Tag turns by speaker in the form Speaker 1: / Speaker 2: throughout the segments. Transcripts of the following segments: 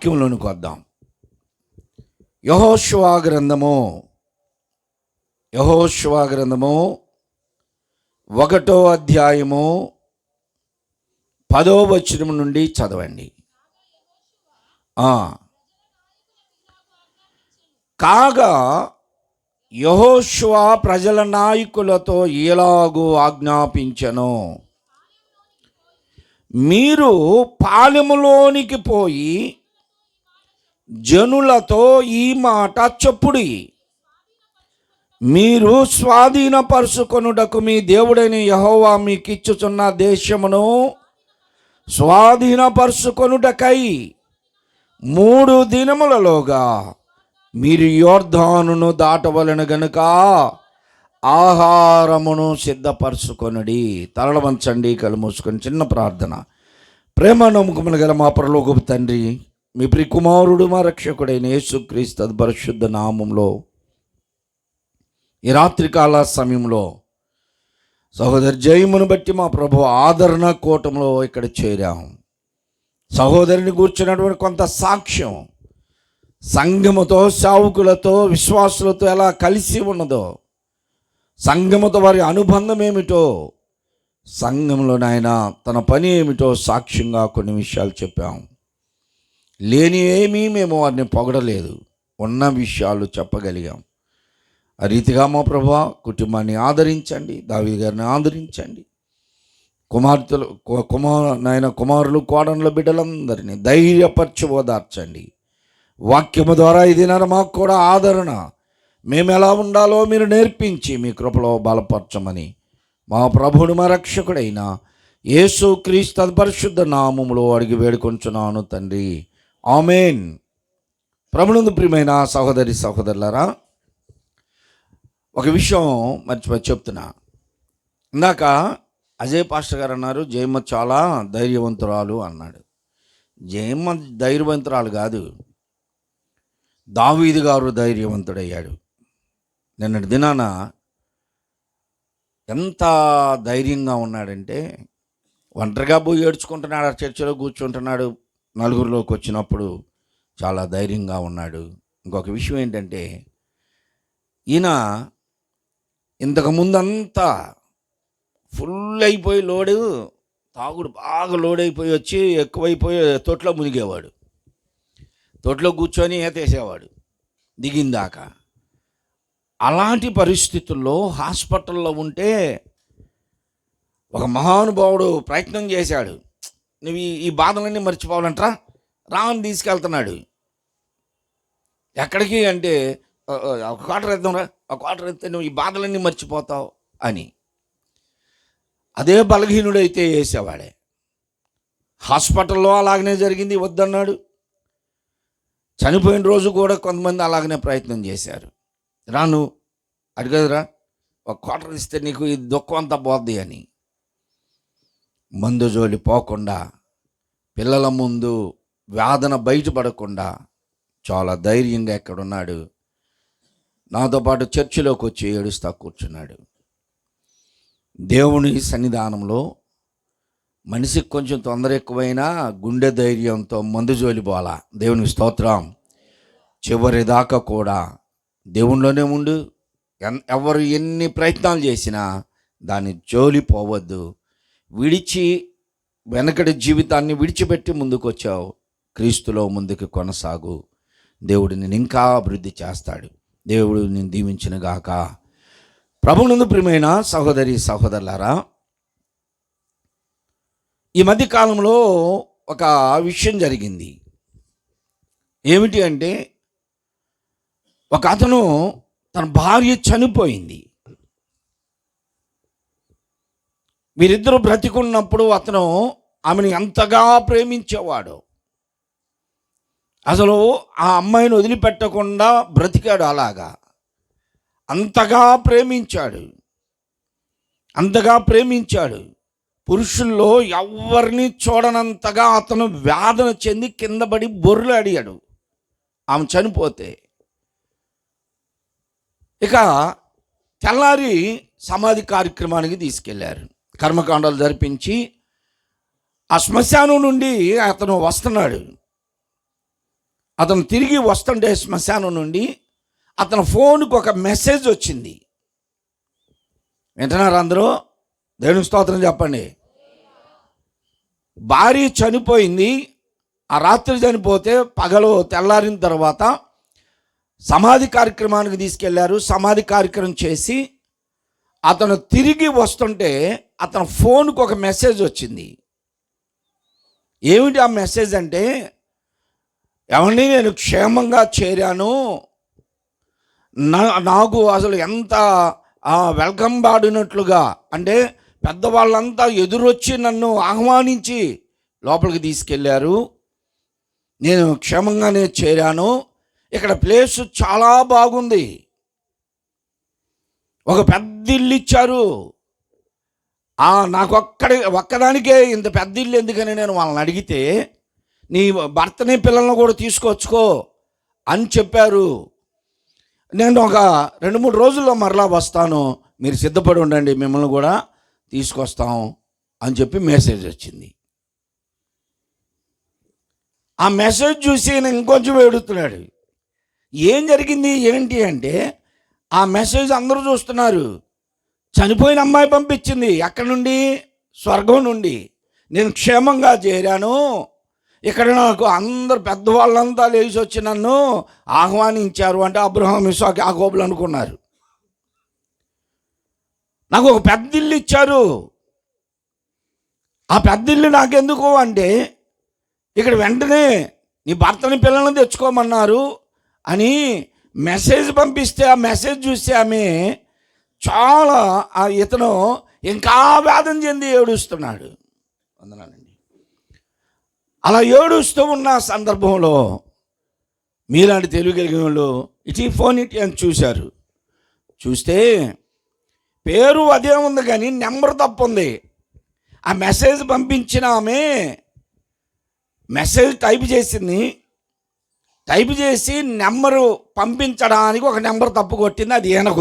Speaker 1: వాక్యంలోనికి వద్దాం. యెహోషువ గ్రంథము 1వ అధ్యాయము 10వ వచనం నుండి చదవండి. కాగా యెహోషువ ప్రజల నాయకులతో ఇలాగూ ఆజ్ఞాపించెను, మీరు పాలెములోనికి పోయి జనులతో ఈ మాట చెప్పుడి, మీరు స్వాధీనపరుచుకొనుటకు మీ దేవుడైన యెహోవా మీకు ఇచ్చుచున్న దేశమును స్వాధీనపరుచుకొనుటకై 3 దినములలోగా మీరు యోర్దానును దాటవలెను గనుక ఆహారమును సిద్ధపరచుకొనుడి. తలలు వంచండి, కళ్ళు మూసుకొని చిన్న ప్రార్థన. ప్రేమ నమ్మకములు గల మా పరలోకపు తండ్రి, మీ ప్రియకుమారుడు మా రక్షకుడైన యేసుక్రీస్తు పరిశుద్ధ నామములో ఈ రాత్రికాల సమయంలో సహోదరి జయమును బట్టి మా ప్రభు ఆదరణ కూటంలో ఇక్కడ చేరాం. సహోదరిని కూర్చున్నటువంటి కొంత సాక్ష్యం సంఘముతో, సేవకులతో, విశ్వాసులతో ఎలా కలిసి ఉన్నదో, సంఘముతో వారి అనుబంధం ఏమిటో, సంఘంలో నాయన తన పని ఏమిటో సాక్ష్యంగా కొన్ని విషయాలు చెప్పాం. లేని ఏమీ మేము వారిని పొగడలేదు, ఉన్న విషయాలు చెప్పగలిగాం. ఆ రీతిగా మా ప్రభువా కుటుంబాన్ని ఆదరించండి, దావీదు గారిని ఆదరించండి, కుమారులు కోడన్ల బిడ్డలందరినీ ధైర్యపరచి ఓదార్చండి. వాక్యము ద్వారా ఇది మాకు కూడా ఆదరణ, మేము ఎలా ఉండాలో మీరు నేర్పించి మీ కృపలో బలపరచమని మా ప్రభువును మా రక్షకుడైన యేసుక్రీస్తు పరిశుద్ధ నామములో అడిగి వేడుకొంచున్నాను తండ్రి, ఆమేన్. ప్రభునందు ప్రియమైన సహోదరి సహోదరులారా, ఒక విషయం మర్చిపోయి చెప్తున్నా. ఇందాక అజయ్ పాస్టర్ గారు అన్నారు జయమ్మ చాలా ధైర్యవంతురాలు అన్నాడు. జయమ్మ ధైర్యవంతురాలు కాదు, దావీదు గారు ధైర్యవంతుడయ్యాడు. నిన్నటి దినాన ఎంత ధైర్యంగా ఉన్నాడంటే, ఒంటరిగా పోయి ఏడ్చుకుంటున్నాడు, ఆ చర్చిలో కూర్చుంటున్నాడు, నలుగురిలోకి వచ్చినప్పుడు చాలా ధైర్యంగా ఉన్నాడు. ఇంకొక విషయం ఏంటంటే, ఈయన ఇంతకుముందంతా ఫుల్ అయిపోయి లోడు, తాగుడు బాగా లోడ్ అయిపోయి వచ్చి ఎక్కువైపోయి తొట్లో మునిగేవాడు, తొట్లో కూర్చొని ఏతేసేవాడు దిగిందాకా. అలాంటి పరిస్థితుల్లో హాస్పిటల్లో ఉంటే ఒక మహానుభావుడు ప్రయత్నం చేశాడు, నువ్వు ఈ బాధలన్నీ మర్చిపోవాలంటరా రా అని తీసుకెళ్తున్నాడు. ఎక్కడికి అంటే, ఒక క్వార్టర్ ఎద్దాంరా, ఒక క్వార్టర్ ఎత్తే నువ్వు ఈ బాధలన్నీ మర్చిపోతావు అని. అదే బలహీనుడైతే వేసేవాడే. హాస్పిటల్లో అలాగనే జరిగింది, వద్దన్నాడు. చనిపోయిన రోజు కూడా కొంతమంది అలాగనే ప్రయత్నం చేశారు, రాను అడిగదురా ఒక క్వార్టర్ ఇస్తే నీకు ఈ దుఃఖం అంతా పోద్ది అని. మందు జోలి పోకుండా, పిల్లల ముందు వేదన బయటపడకుండా చాలా ధైర్యంగా ఎక్కడున్నాడు. నాతో పాటు చర్చిలోకి వచ్చి ఏడుస్తా కూర్చున్నాడు. దేవుని సన్నిధానంలో మనిషికి కొంచెం తొందర ఎక్కువైనా గుండె ధైర్యంతో మందు జోలి పోలా. దేవునికి స్తోత్రం. చివరి దాకా కూడా దేవునిలోనే ఉండు. ఎవరు ఎన్ని ప్రయత్నాలు చేసినా దాన్ని జోలి పోవద్దు. వెనకటి జీవితాన్ని విడిచిపెట్టి ముందుకు వచ్చావు, క్రీస్తులో ముందుకు కొనసాగు. దేవుడు నిన్ను ఇంకా అభివృద్ధి చేస్తాడు. దేవుడు నిన్ను దీవించిన గాక. ప్రభువునందు ప్రియమైన సహోదరి సహోదరులారా, ఈ మధ్య కాలంలో ఒక విషయం జరిగింది. ఏమిటి అంటే, ఒక అతను తన భార్య చనిపోయింది. వీరిద్దరూ బ్రతికున్నప్పుడు అతను ఆమెను ఎంతగా ప్రేమించేవాడు. అసలు ఆ అమ్మాయిని వదిలిపెట్టకుండా బ్రతికాడు. అలాగా అంతగా ప్రేమించాడు. పురుషుల్లో ఎవరిని చూడనంతగా అతను వేదన చెంది కింద పడి బొర్లాడాడు ఆమె చనిపోతే. ఇక తెల్లారి సమాధి కార్యక్రమానికి తీసుకెళ్లారు. కర్మకాండాలు జరిపించి ఆ శ్మశానం నుండి అతను వస్తున్నాడు. అతను తిరిగి వస్తుంటే శ్మశానం నుండి అతని ఫోన్కి ఒక మెసేజ్ వచ్చింది. వింటున్నారు అందరూ? దేవుని స్తోత్రం చెప్పండి. భార్య చనిపోయింది. ఆ రాత్రి చనిపోతే పగలు తెల్లారిన తర్వాత సమాధి కార్యక్రమానికి తీసుకెళ్లారు. సమాధి కార్యక్రమం చేసి అతను తిరిగి వస్తుంటే అతని ఫోన్కి ఒక మెసేజ్ వచ్చింది. ఏమిటి ఆ మెసేజ్ అంటే, ఏమండి నేను క్షేమంగా చేరాను, నాకు అసలు ఎంత వెల్కమ్ బాడినట్లుగా, అంటే పెద్దవాళ్ళంతా ఎదురొచ్చి నన్ను ఆహ్వానించి లోపలికి తీసుకెళ్ళారు, నేను క్షేమంగానే చేరాను, ఇక్కడ ప్లేస్ చాలా బాగుంది, ఒక పెద్ద ఇల్లు ఇచ్చారు, నాకు ఒక్కదానికే ఇంత పెద్ద ఇల్లు ఎందుకని నేను వాళ్ళని అడిగితే నీ భర్తని పిల్లలను కూడా తీసుకొచ్చుకో అని చెప్పారు, నేను ఒక 2-3 రోజుల్లో మరలా వస్తాను, మీరు సిద్ధపడి ఉండండి, మిమ్మల్ని కూడా తీసుకొస్తాం అని చెప్పి మెసేజ్ వచ్చింది. ఆ మెసేజ్ చూసి నేను ఇంకొంచెం ఏడుస్తున్నాడు. ఏం జరిగింది ఏంటి అంటే, ఆ మెసేజ్ అందరూ చూస్తున్నారు. చనిపోయిన అమ్మాయి పంపించింది. ఎక్కడి నుండి? స్వర్గం నుండి. నేను క్షేమంగా చేరాను, ఇక్కడ నాకు అందరు పెద్దవాళ్ళంతా లేచి వచ్చి నన్ను ఆహ్వానించారు అంటే అబ్రహాం, ఇస్సాకు, యాకోబులు అనుకున్నారు. నాకు ఒక పెద్ద ఇల్లు ఇచ్చారు, ఆ పెద్ద ఇల్లు నాకెందుకు అంటే ఇక్కడ వెంటనే నీ భర్తని పిల్లల్ని తెచ్చుకోమన్నారు అని మెసేజ్ పంపిస్తే, ఆ మెసేజ్ చూస్తే ఆమె చాలా ఇతను ఇంకా వేదన చెంది ఏడుస్తున్నాడు. వందనాలండి. అలా ఏడుస్తూ ఉన్న సందర్భంలో మీలాంటి తెలుగు కలిగిన వాళ్ళు ఇటీ ఫోన్ ఇటీ అని చూశారు. చూస్తే పేరు అదే ఉంది కానీ నెంబర్ తప్పు ఉంది. ఆ మెసేజ్ పంపించిన ఆమె మెసేజ్ టైప్ చేసింది, టైప్ చేసి నెంబరు పంపించడానికి ఒక నెంబర్ తప్పు కొట్టింది. అది ఈయనకు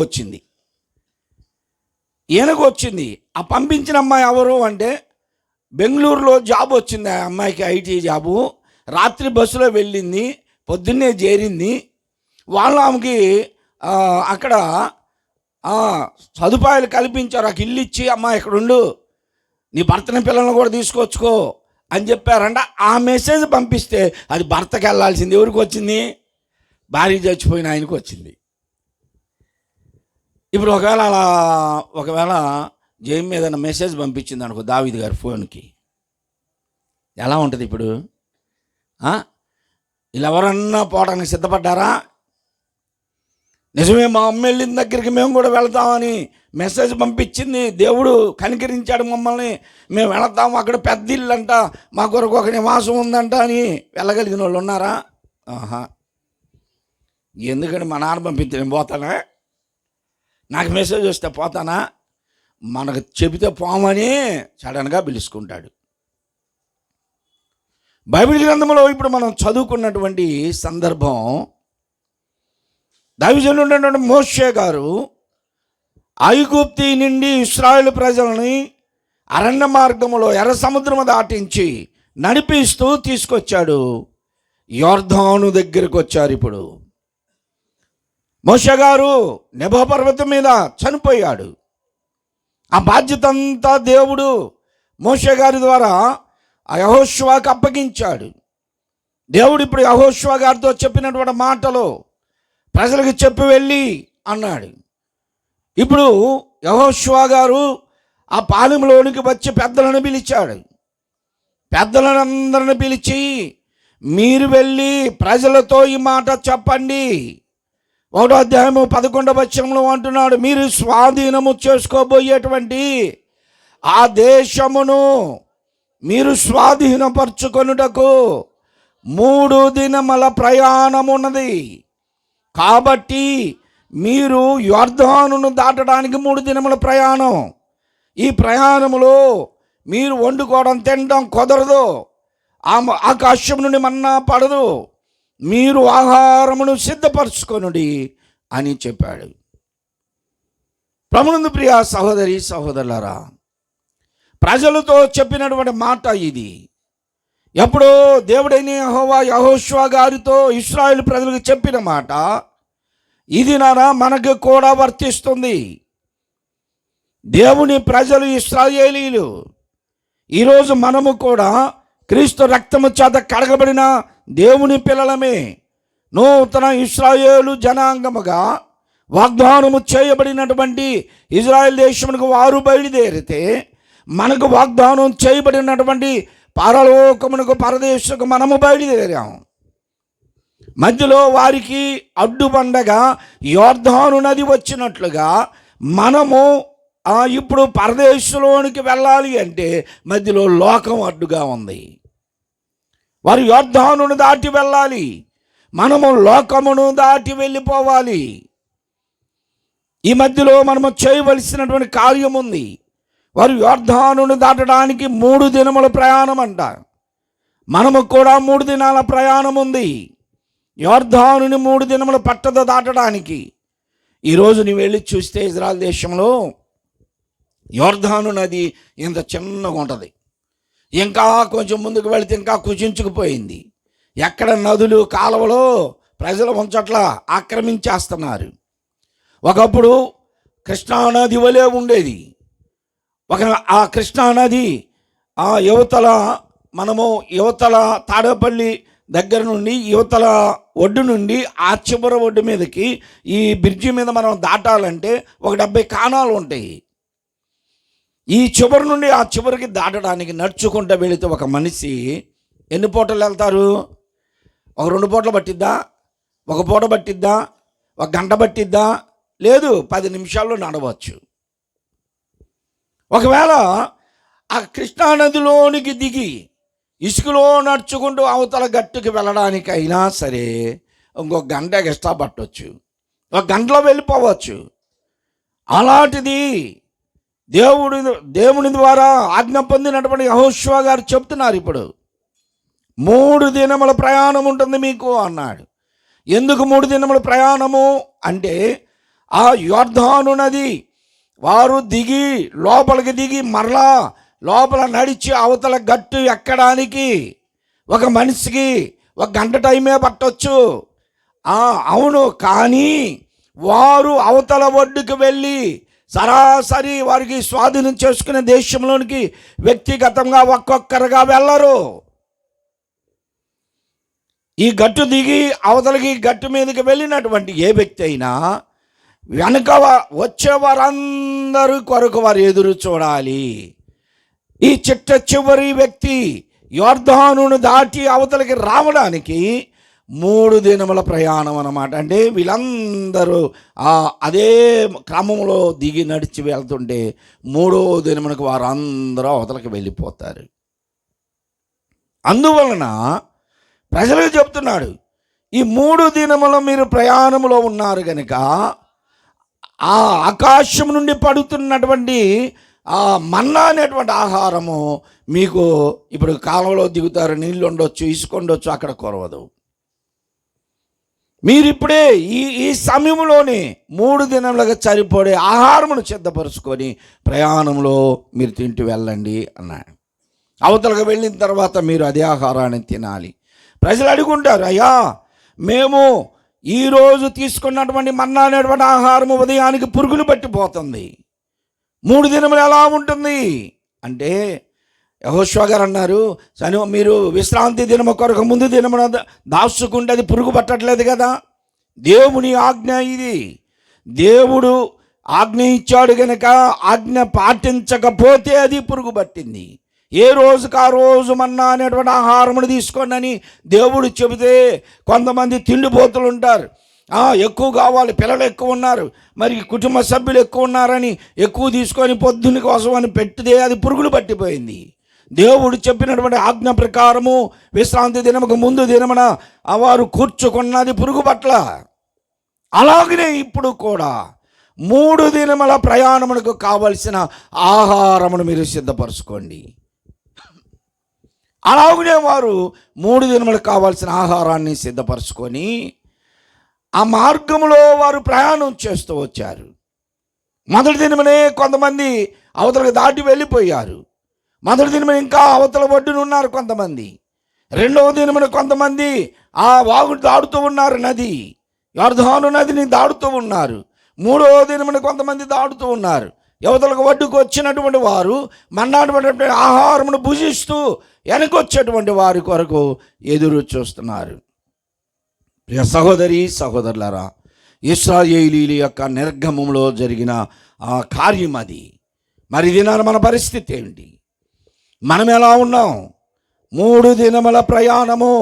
Speaker 1: వచ్చింది. ఆ పంపించిన అమ్మాయి ఎవరు అంటే బెంగళూరులో జాబ్ వచ్చింది ఆ అమ్మాయికి, ఐటీ జాబు. రాత్రి బస్సులో వెళ్ళింది, పొద్దున్నే చేరింది. వాళ్ళు ఆమెకి అక్కడ సదుపాయాలు కల్పించారు. ఒక ఇల్లు ఇచ్చి అమ్మాయి ఇక్కడ ఉండు, నీ భర్తని పిల్లలను కూడా తీసుకొచ్చుకో అని చెప్పారంట. ఆ మెసేజ్ పంపిస్తే అది భర్తకి వెళ్ళాల్సింది ఎవరికి వచ్చింది? భార్య చచ్చిపోయిన ఆయనకు వచ్చింది. ఇప్పుడు ఒకవేళ జైమ్ మీద మెసేజ్ పంపించింది అనుకో దావీదు గారి ఫోన్కి, ఎలా ఉంటుంది ఇప్పుడు? ఇలా ఎవరన్నా పోవడానికి సిద్ధపడ్డారా? నిజమే, మా అమ్మ వెళ్ళిన దగ్గరికి మేము కూడా వెళతామని మెసేజ్ పంపించింది, దేవుడు కనికరించాడు మమ్మల్ని, మేము వెళతాము, అక్కడ పెద్ద ఇల్లు అంట, మా కొరకు ఒక నివాసం ఉందంట అని వెళ్ళగలిగిన వాళ్ళు ఉన్నారా? ఎందుకంటే మా నాన్న పంపిస్తే నేను పోతానా? నాకు మెసేజ్ వస్తే పోతానా? మనకు చెబితే పోమని సడన్గా పిలుచుకుంటాడు. బైబిల్ గ్రంథంలో ఇప్పుడు మనం చదువుకున్నటువంటి సందర్భం, దైవజనుడైనటువంటి మోషే గారు ఐగుప్తు నుండి ఇశ్రాయేలు ప్రజలని అరణ్య మార్గములో ఎర్ర సముద్రము దాటించి నడిపిస్తూ తీసుకొచ్చాడు. యోర్దాను దగ్గరికి వచ్చారు. ఇప్పుడు మోషే గారు నెబో పర్వతం మీద చనిపోయాడు. ఆ బాధ్యత అంతా దేవుడు మోషే గారి ద్వారా యెహోషువకు అప్పగించాడు. దేవుడు ఇప్పుడు యెహోషువ గారితో చెప్పినటువంటి మాటలు ప్రజలకు చెప్పి వెళ్ళి అన్నాడు. ఇప్పుడు యెహోషువ గారు ఆ పాలెంలోనికి వచ్చి పెద్దలను పిలిచాడు. పెద్దలందరిని పిలిచి, మీరు వెళ్ళి ప్రజలతో ఈ మాట చెప్పండి. 1వ అధ్యాయము 11వ వచనంలో అంటున్నాడు, మీరు స్వాధీనము చేసుకోబోయేటువంటి ఆ దేశమును మీరు స్వాధీనపరచుకొనుటకు 3 దినముల ప్రయాణం ఉన్నది. కాబట్టి మీరు యొర్దానును దాటడానికి 3 దినముల ప్రయాణం. ఈ ప్రయాణములో మీరు వండుకోవడం తినడం కుదరదు, ఆకాశం నుండి మన్నా పడదు, మీరు ఆహారమును సిద్ధపరచుకొనుడి అని చెప్పాడు. ప్రభునందు ప్రియ సహోదరి సహోదరులారా, ప్రజలతో చెప్పినటువంటి మాట ఇది. ఎప్పుడో దేవుడైన యెహోవా యెహోషువ గారితో ఇశ్రాయేలు ప్రజలకు చెప్పిన మాట ఇది నానా మనకు కూడా వర్తిస్తుంది. దేవుని ప్రజలు ఇశ్రాయేలీలు. ఈరోజు మనము కూడా క్రీస్తు రక్తము చేత కడగబడిన దేవుని పిల్లలమే. నూతన ఇశ్రాయేలు జనాంగముగా వాగ్దానము చేయబడినటువంటి ఇజ్రాయెల్ దేశమునకు వారు బయలుదేరితే, మనకు వాగ్దానం చేయబడినటువంటి పరలోకమునకు పరదేశకు మనము బయలుదేరాము. మధ్యలో వారికి అడ్డుబండగా యోర్దాను నది వచ్చినట్లుగా మనము ఇప్పుడు పరదేశంలోనికి వెళ్ళాలి అంటే మధ్యలో లోకం అడ్డుగా ఉంది. వారు యోర్దానును దాటి వెళ్ళాలి, మనము లోకమును దాటి వెళ్ళిపోవాలి. ఈ మధ్యలో మనము చేయవలసినటువంటి కార్యం ఉంది. వారు యోర్దానును దాటడానికి 3 దినముల ప్రయాణం అంట. మనము కూడా 3 దినాల ప్రయాణం ఉంది. యోర్దానుని 3 దినములు పట్టదు దాటడానికి. ఈరోజు నీవు వెళ్ళి చూస్తే ఇజ్రాయెల్ దేశంలో యోర్దాను నది ఇంత చిన్నగా ఉంటుంది. ఇంకా కొంచెం ముందుకు వెళితే ఇంకా కుచించుకుపోయింది. ఎక్కడ నదులు కాలువలో ప్రజలు ఉంచట్ల ఆక్రమించేస్తున్నారు. ఒకప్పుడు కృష్ణానది వలె ఉండేది. ఆ కృష్ణానది యువతల తాడేపల్లి దగ్గర నుండి యువతల ఒడ్డు నుండి ఆ చివరి ఒడ్డు మీదకి ఈ బ్రిడ్జి మీద మనం దాటాలంటే ఒక 70 కాణాలు ఉంటాయి. ఈ చివరి నుండి ఆ చివరికి దాటడానికి నడుచుకుంటూ వెళితే ఒక మనిషి ఎన్ని పూటలు వెళ్తారు? ఒక 2 పూటలు పట్టిద్దా? ఒక పూట పట్టిద్దా? ఒక గంట పట్టిద్దా? లేదు, 10 నిమిషాల్లో నడవచ్చు. ఒకవేళ ఆ కృష్ణానదిలోనికి దిగి ఇసుకలో నడుచుకుంటూ అవతల గట్టుకి వెళ్ళడానికైనా సరే ఇంకొక గంట ఎక్స్ట్రా పట్టవచ్చు, ఒక గంటలో వెళ్ళిపోవచ్చు. అలాంటిది దేవుని ద్వారా ఆజ్ఞ పొందినటువంటి యెహోషువ గారు చెప్తున్నారు. ఇప్పుడు 3 దినముల ప్రయాణం ఉంటుంది మీకు అన్నాడు. ఎందుకు 3 దినముల ప్రయాణము అంటే, ఆ యోర్దాను నది వారు లోపలికి దిగి మరలా లోపల నడిచి అవతల గట్టు ఎక్కడానికి ఒక మనిషికి 1 గంట టైమే పట్టవచ్చు. అవును, కానీ వారు అవతల ఒడ్డుకు వెళ్ళి సరాసరి వారికి స్వాధీనం చేసుకునే దేశంలోనికి వ్యక్తిగతంగా ఒక్కొక్కరుగా వెళ్ళరు. ఈ గట్టు దిగి అవతలకి గట్టు మీదకి వెళ్ళినటువంటి ఏ వ్యక్తి అయినా వెనక వచ్చేవారందరూ కొరకు వారు ఎదురు చూడాలి. ఈ చివరి వ్యక్తి యోర్దానును దాటి అవతలకి రావడానికి 3 దినముల ప్రయాణం అన్నమాట. అంటే వీళ్ళందరూ అదే క్రమంలో దిగి నడిచి వెళ్తుంటే 3వ దినమునకు వారందరూ అవతలకి వెళ్ళిపోతారు. అందువలన ప్రజలకు చెప్తున్నాడు, ఈ 3 దినములు మీరు ప్రయాణంలో ఉన్నారు కనుక ఆ ఆకాశం నుండి పడుతున్నటువంటి మన్నా అనేటువంటి ఆహారము మీకు ఇప్పుడు కాలంలో దిగుతారు, నీళ్ళు ఉండొచ్చు, ఇసుక ఉండొచ్చు, అక్కడ కొరవదు. మీరిప్పుడే ఈ సమయంలోనే 3 దినములుగా సరిపడే ఆహారమును సిద్ధపరుచుకొని ప్రయాణంలో మీరు తింటూ వెళ్ళండి అన్నాడు. అవతలకు వెళ్ళిన తర్వాత మీరు అదే ఆహారాన్ని తినాలి. ప్రజలు అడుగుంటారు, అయ్యా మేము ఈరోజు తీసుకున్నటువంటి మన్నా అనేటువంటి ఆహారము ఉదయానికి పురుగులు పట్టిపోతుంది, 3 దినములు ఎలా ఉంటుంది అంటే, యెహోషువ గారు అన్నారు, మీరు విశ్రాంతి దినము కొరకు ముందు దినమున దాచుకుంటే అది పురుగు పట్టట్లేదు కదా. దేవుని ఆజ్ఞ ఇది. దేవుడు ఆజ్ఞ ఇచ్చాడు కనుక ఆజ్ఞ పాటించకపోతే అది పురుగు పట్టింది. ఏ రోజుకు ఆ రోజు మన్నా అనేటువంటి ఆహారమును తీసుకోండి అని దేవుడు చెబితే కొంతమంది తిండిపోతులు ఉంటారు. ఎక్కువ కావాలి, పిల్లలు ఎక్కువ ఉన్నారు, మరి కుటుంబ సభ్యులు ఎక్కువ ఉన్నారని ఎక్కువ తీసుకొని పొద్దున్న కోసం అని పెట్టితే అది పురుగులు పట్టిపోయింది. దేవుడు చెప్పినటువంటి ఆజ్ఞ ప్రకారము విశ్రాంతి దినముకు ముందు దినమున వారు కూర్చుకున్నది పురుగు పట్ల. అలాగనే ఇప్పుడు కూడా 3 దినముల ప్రయాణమునకు కావలసిన ఆహారమును మీరు సిద్ధపరచుకోండి. అలాగనే వారు 3 దినములకు కావాల్సిన ఆహారాన్ని సిద్ధపరచుకొని ఆ మార్గంలో వారు ప్రయాణం చేస్తూ వచ్చారు. మొదటి దినమనే కొంతమంది అవతలకు దాటి వెళ్ళిపోయారు. మొదటి దినమే ఇంకా అవతల ఒడ్డున ఉన్నారు కొంతమంది. రెండవ దినమున కొంతమంది ఆ వాగుడు దాడుతూ ఉన్నారు, నది యొర్దాను నదిని దాడుతూ ఉన్నారు. మూడవ దినమున కొంతమంది దాడుతూ ఉన్నారు. యువతలకు ఒడ్డుకు వచ్చినటువంటి వారు మన్నాటువంటి ఆహారమును భుజిస్తూ వెనకొచ్చేటువంటి వారి కొరకు ఎదురు చూస్తున్నారు. ప్రియ సహోదరి సహోదరులారా, ఇశ్రాయేలీయుల యొక్క నిర్గమంలో జరిగిన ఆ కార్యం అది. మరి దినాన మన పరిస్థితి ఏంటి? మనం ఎలా ఉన్నాం? 3 దినముల ప్రయాణము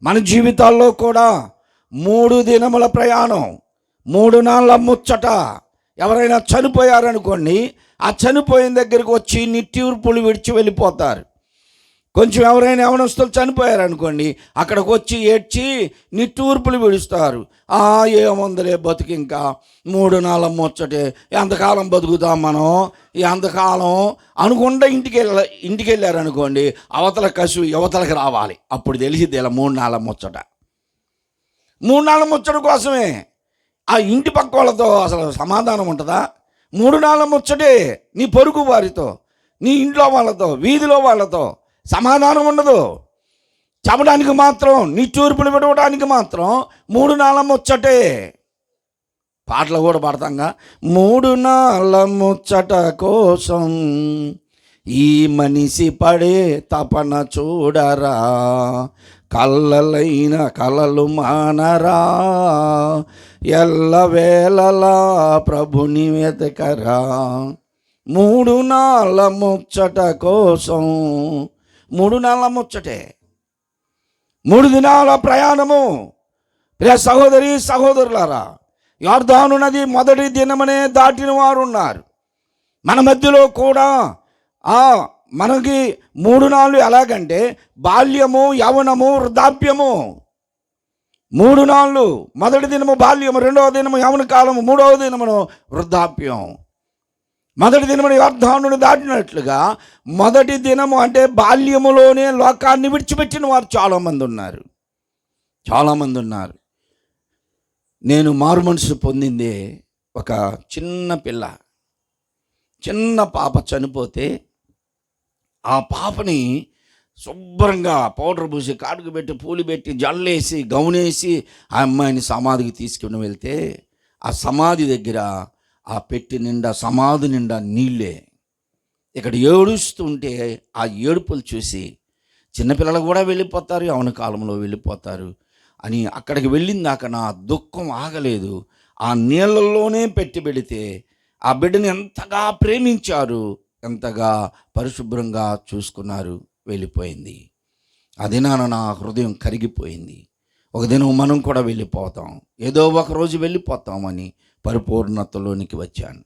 Speaker 1: మన జీవితాల్లో కూడా. 3 దినముల ప్రయాణం, 3 నాళ్ళ ముచ్చట. ఎవరైనా చనిపోయారనుకోండి, ఆ చనిపోయిన దగ్గరికి వచ్చి నిట్టూర్పులు విడిచి వెళ్ళిపోతారు. కొంచెం ఎవరైనా యవనస్తులు చనిపోయారనుకోండి, అక్కడికి వచ్చి ఏడ్చి నిట్టూర్పులు విడుస్తారు. ఏముందలే బతుకు, ఇంకా 3 నాళ్ళ ముచ్చటే, ఎంతకాలం బతుకుతాం మనం, ఈ అంతకాలం అనుకుంటా ఇంటికి వెళ్ళారనుకోండి, అవతల కసు యువతలకు రావాలి. అప్పుడు తెలిసిద్ది ఇలా 3 నాళ్ళ ముచ్చట. 3 నాళ్ళ ముచ్చట కోసమే ఆ ఇంటి పక్క వాళ్ళతో అసలు సమాధానం ఉంటుందా? 3 నాళ్ళ ముచ్చటే నీ పొరుగు వారితో, నీ ఇంట్లో వాళ్ళతో, వీధిలో వాళ్ళతో సమాధానం ఉండదు. చెప్పడానికి మాత్రం, నిట్టూర్పులు విడవడానికి మాత్రం 3 నాళ్ళ ముచ్చటే. పాటలు కూడా పడతాంగా, 3 నాళ్ళ ముచ్చట కోసం ఈ మనిషి పడే తపన చూడరా, కళ్ళలైన కలలు మానరా, ఎల్లవేళలా ప్రభుని వెతకరా. 3 నాళ్ళ ముచ్చట కోసం, 3 నాళ్ళ ముచ్చటే, 3 దినాల ప్రయాణము. ప్రియ సహోదరి సహోదరులారా, యొర్దాను నది మొదటి దినమనే దాటిన వారు ఉన్నారు. మన మధ్యలో కూడా మనకి 3 నాళ్ళు ఎలాగంటే బాల్యము, యవనము, వృద్ధాప్యము. 3 నాళ్ళు, మొదటి దినము బాల్యము, రెండవ దినము యవన కాలము, మూడవ దినమును వృద్ధాప్యం. మొదటి దినమును యొర్దానును దాటినట్లుగా మొదటి దినము అంటే బాల్యములోనే లోకాన్ని విడిచిపెట్టిన వారు చాలామంది ఉన్నారు. నేను మారు మనసు పొందిందే ఒక చిన్న పాప చనిపోతే ఆ పాపని శుభ్రంగా పౌడర్ పూసి, కాటుకు పెట్టి, పూలు పెట్టి, జల్లేసి, గౌనేసి ఆ అమ్మాయిని సమాధికి తీసుకుని వెళ్తే ఆ సమాధి దగ్గర ఆ పెట్టి నిండా, సమాధి నిండా నీళ్ళే. ఇక్కడ ఏడుస్తుంటే ఆ ఏడుపులు చూసి చిన్నపిల్లలు కూడా వెళ్ళిపోతారు, యవన కాలంలో వెళ్ళిపోతారు అని అక్కడికి వెళ్ళిందాక నా దుఃఖం ఆగలేదు. ఆ నీళ్ళల్లోనే పెడితే ఆ బిడ్డని ఎంతగా ప్రేమించారు, ఎంతగా పరిశుభ్రంగా చూసుకున్నారు. వెళ్ళిపోయింది. అది నా హృదయం కరిగిపోయింది. ఒక దినం మనం కూడా వెళ్ళిపోతాం, ఏదో ఒక రోజు వెళ్ళిపోతామని పరిపూర్ణతలోనికి వచ్చాను.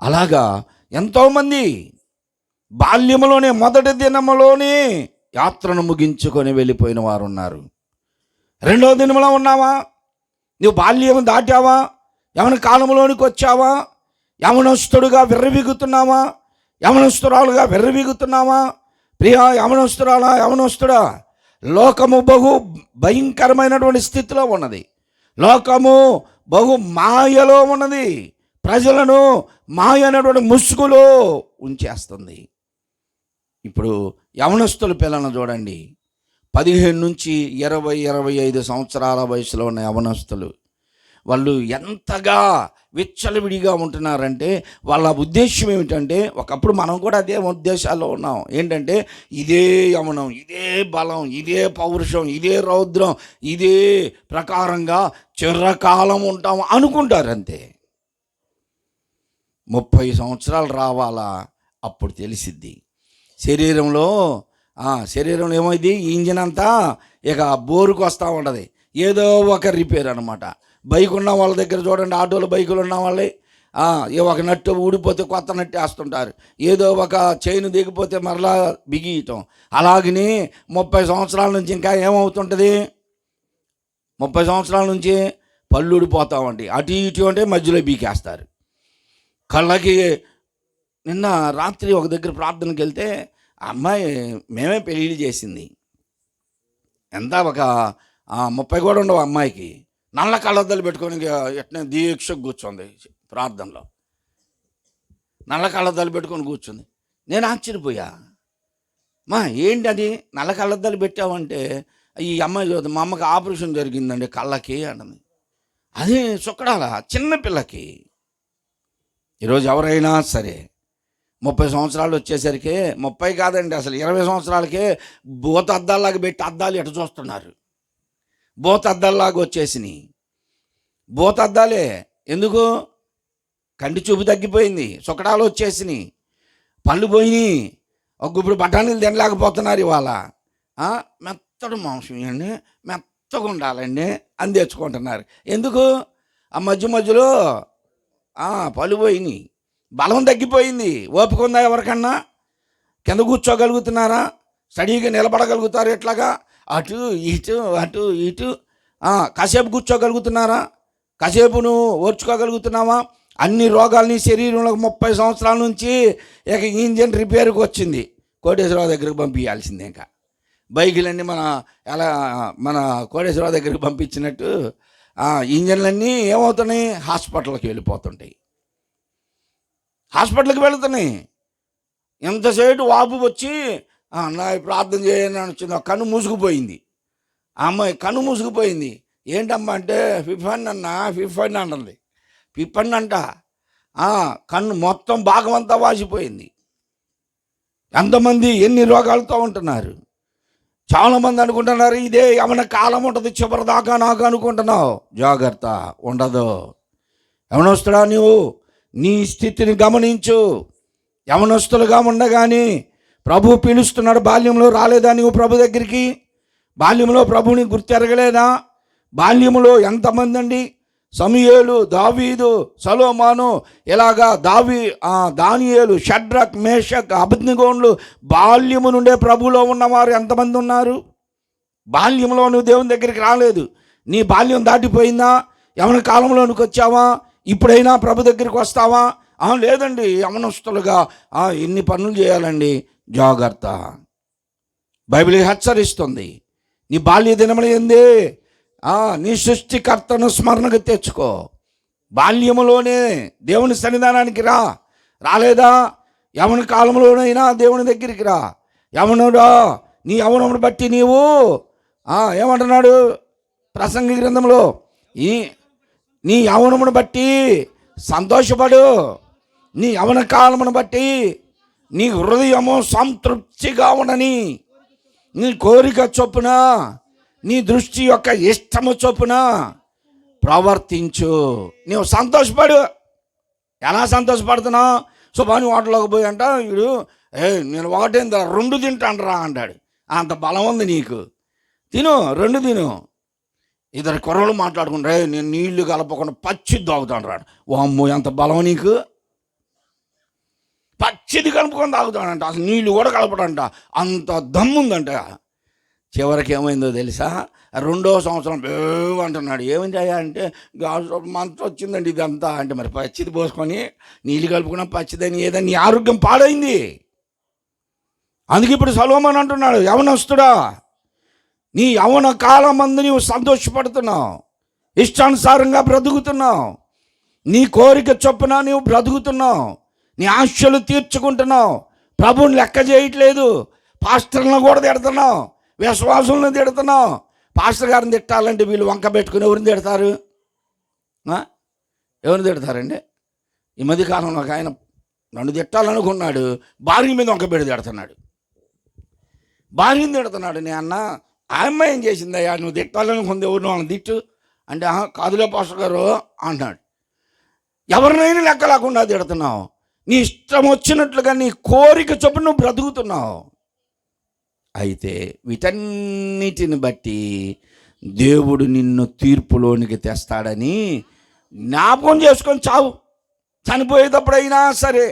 Speaker 1: అలాగా ఎంతోమంది బాల్యములోనే, మొదటి దినములోనే యాత్రను ముగించుకొని వెళ్ళిపోయిన వారు ఉన్నారు. రెండవ దినములో ఉన్నావా? నువ్వు బాల్యం దాటావా? యవన కాలంలోనికి వచ్చావా? యవనస్తుడుగా విర్రవీగుతున్నావా? యవనస్తురాలుగా విర్రవీగుతున్నావా? ప్రియా యవనస్తురాలా, యవనస్తుడా, లోకము బహు భయంకరమైనటువంటి స్థితిలో ఉన్నది. లోకము బహు మాయలో ఉన్నది. ప్రజలను మాయ అనేటువంటి ముసుగులో ఉంచేస్తుంది. ఇప్పుడు యవనస్తుల పిల్లలను చూడండి, 15 నుంచి 20-25 సంవత్సరాల వయసులో ఉన్న యవనస్తులు, వాళ్ళు ఎంతగా విచ్చలవిడిగా ఉంటున్నారంటే వాళ్ళ ఉద్దేశం ఏమిటంటే, ఒకప్పుడు మనం కూడా అదే ఉద్దేశాల్లో ఉన్నాం. ఏంటంటే ఇదే యవనం, ఇదే బలం, ఇదే పౌరుషం, ఇదే రౌద్రం, ఇదే ప్రకారంగా చిరకాలం ఉంటాం అనుకుంటారు. అంతే. 30 సంవత్సరాలు రావాలా, అప్పుడు తెలిసిద్ది. శరీరంలో ఏమైంది, ఇంజిన్ అంతా ఇక బోరుకు వస్తూ ఉంటుంది, ఏదో ఒక రిపేర్ అనమాట. బైక్ ఉన్న వాళ్ళ దగ్గర చూడండి, ఆటోలు బైకులు ఉన్న వాళ్ళే ఒక నట్టు ఊడిపోతే కొత్త నట్టు వేస్తుంటారు, ఏదో ఒక చైన్ దిగిపోతే మరలా బిగియటం. అలాగని 30 సంవత్సరాల నుంచి ఇంకా ఏమవుతుంటుంది, 30 సంవత్సరాల నుంచి పళ్ళు ఊడిపోతూ ఉంటాయి, అటు ఇటు అంటే మధ్యలో బీకేస్తారు. కళ్ళకి నిన్న రాత్రి ఒక దగ్గర ప్రార్థనకి వెళ్తే అమ్మాయి మేమే పెళ్ళిళ్ళు చేసింది, ఎంత ఒక 30 కూడా ఉండవు అమ్మాయికి. నల్ల కళ్ళద్దాలు పెట్టుకొని ఎట్నే దీక్షకు కూర్చోంది ప్రార్థనలో, నల్ల కళ్ళద్దాలు పెట్టుకొని కూర్చుంది. నేను ఆశ్చర్యపోయా. మా ఏంటి అది నల్ల కళ్ళద్దాలు పెట్టావంటే, ఈ అమ్మాయి చదువుతుంది, మా అమ్మకి ఆపరేషన్ జరిగిందండి కళ్ళకి అంటుంది. అది చుక్కడాల చిన్న పిల్లకి. ఈరోజు ఎవరైనా సరే 30 సంవత్సరాలు వచ్చేసరికి, 30 కాదండి అసలు 20 సంవత్సరాలకే భూత అద్దాల్లాగా పెట్టి అద్దాలు ఎట చూస్తున్నారు. భూత అద్దాల్లాగా వచ్చేసినాయి. భూత అద్దాలే. ఎందుకు? కంటి చూపు తగ్గిపోయింది, సుకడాలు వచ్చేసినాయి, పళ్ళు పోయినాయి, ఒక గుప్పుడు బఠానీలు తినలేకపోతున్నారు ఇవాళ. మెత్తడు మాంసం అండి, మెత్తగా ఉండాలండి అని తెచ్చుకుంటున్నారు. ఎందుకు? ఆ మధ్యలో పళ్ళు పోయినాయి, బలం తగ్గిపోయింది. ఓపిక ఉందా ఎవరికన్నా? కింద కూర్చోగలుగుతున్నారా? స్టడీగా నిలబడగలుగుతారు ఎట్లాగా? అటు ఇటు కాసేపు కూర్చోగలుగుతున్నారా? కాసేపు నువ్వు ఓర్చుకోగలుగుతున్నావా? అన్ని రోగాల్ని శరీరంలో 30 సంవత్సరాల నుంచి ఇక ఇంజన్ రిపేర్కి వచ్చింది, కోటేశ్వరరావు దగ్గరికి పంపించాల్సిందే. ఇంకా బైకులన్నీ మన కోటేశ్వరరావు దగ్గరికి పంపించినట్టు ఇంజన్లన్నీ ఏమవుతున్నాయి? హాస్పిటల్కి వెళ్ళిపోతుంటాయి. హాస్పిటల్కి వెళుతున్నాయి. ఎంతసేపు వాపు వచ్చి నా ప్రార్థన చేయని వచ్చింది, కన్ను మూసుకుపోయింది. ఆ అమ్మాయి కన్ను మూసుకుపోయింది. ఏంటమ్మా అంటే ఫిఫన్ అంటుంది. ఫిఫన్ అంట. కన్ను మొత్తం భాగం అంతా వాసిపోయింది. ఎంతమంది ఎన్ని రోగాలతో ఉంటున్నారు. చాలామంది అనుకుంటున్నారు ఇదే ఏమైనా కాలం ఉంటుంది చివరిదాకా నాకు అనుకుంటున్నావు. జాగ్రత్త, ఉండదు. యవనస్తుడా, నువ్వు నీ స్థితిని గమనించు. యవనస్తులుగా ఉండగాని ప్రభు పిలుస్తున్నాడు. బాల్యంలో రాలేదా నువ్వు ప్రభు దగ్గరికి? బాల్యంలో ప్రభుని గుర్తెరగలేదా? బాల్యములో ఎంతమంది అండి? సమూయేలు, దావీదు, సొలొమోను, ఇలాగా దానియేలు, షడ్రక్, మేషక్, అబేద్నెగోలు బాల్యము నుండే ప్రభువులో ఉన్నవారు ఎంతమంది ఉన్నారు? బాల్యంలో నువ్వు దేవుని దగ్గరికి రాలేదు, నీ బాల్యం దాటిపోయిందా? యవన కాలంలోనికి వచ్చావా? ఇప్పుడైనా ప్రభు దగ్గరికి వస్తావా? లేదండి, యవనస్తులుగా ఎన్ని పనులు చేయాలండి. జాగ్రత్త. బైబిల్ హెచ్చరిస్తుంది. నీ బాల్య దినములు ఏంది? నీ సృష్టికర్తను స్మరణకు తెచ్చుకో. బాల్యములోనే దేవుని సన్నిధానానికి రాలేదా? యవన కాలంలోనైనా దేవుని దగ్గరికి రా. యవనుడా, నీ యవనమును బట్టి నీవు ఏమంటున్నాడు ప్రసంగి గ్రంథంలో? నీ యవనమును బట్టి సంతోషపడు. నీ యవన కాలమును బట్టి నీ హృదయము సంతృప్తిగా ఉండని, నీ కోరిక చొప్పున, నీ దృష్టి యొక్క ఇష్టము చొప్పున ప్రవర్తించు. నీవు సంతోషపడు. ఎలా సంతోషపడుతున్నావు? శుభాని హోటల్లోకి పోయి అంట వీడు, నేను ఒకటేందా 2 తింటాను అంటాడు. అంత బలం ఉంది నీకు, తిను, 2 తిను. ఇద్దరు కుర్రలు మాట్లాడుకుంటారు, నేను నీళ్లు కలపకుండా పచ్చి తాగుతాను రాడు. వామ్మో, ఎంత బలం నీకు! పచ్చిది కలుపుకొని తాగుతాడంట, అసలు నీళ్ళు కూడా కలపడంట, అంత దమ్ముందంట. చివరికి ఏమైందో తెలుసా? 2వ సంవత్సరం అంటున్నాడు. ఏమైంది అయ్యా అంటే, మంత వచ్చిందండి ఇదంతా అంటే. మరి పచ్చిది పోసుకొని నీళ్ళు కలుపుకున్నా పచ్చిదని ఏదని నీ ఆరోగ్యం పాడైంది. అందుకే ఇప్పుడు సొలొమోను అంటున్నాడు, యవనస్తుడా, నీ యవన కాలం మందు నీవు సంతోషపడుతున్నావు, ఇష్టానుసారంగా బ్రతుకుతున్నావు, నీ కోరిక చొప్పున నీవు బ్రతుకుతున్నావు, నీ ఆశలు తీర్చుకుంటున్నావు, ప్రభువుని లెక్క చేయట్లేదు, పాస్టర్లను కూడా తిడుతున్నావు, విశ్వాసులను తిడుతున్నావు. పాస్టర్ గారిని తిట్టాలంటే వీళ్ళు వంక పెట్టుకుని ఎవరిని తిడతారు? ఎవరిని తిడతారండి? ఈ మధ్యకాలంలో ఒక ఆయన నన్ను తిట్టాలనుకున్నాడు, భార్య మీద వంక పెట్టి తిడుతున్నాడు. భార్యని తిడుతున్నాడు. నేను అన్న, ఆ అమ్మాయి ఏం చేసిందయ్యా? నువ్వు తిట్టాలనుకుంది ఎవరిని వాళ్ళని తిట్టు అంటే, కాదులే పాస్టర్ గారు అంటున్నాడు. ఎవరినైనా లెక్క లేకుండా తిడుతున్నావు. నీ ఇష్టం వచ్చినట్లుగా నీ కోరిక చొప్పున నువ్వు బ్రతుకుతున్నావు. అయితే వీటన్నిటిని బట్టి దేవుడు నిన్ను తీర్పులోనికి తెస్తాడని జ్ఞాపకం చేసుకొని చావు. చనిపోయేటప్పుడైనా సరే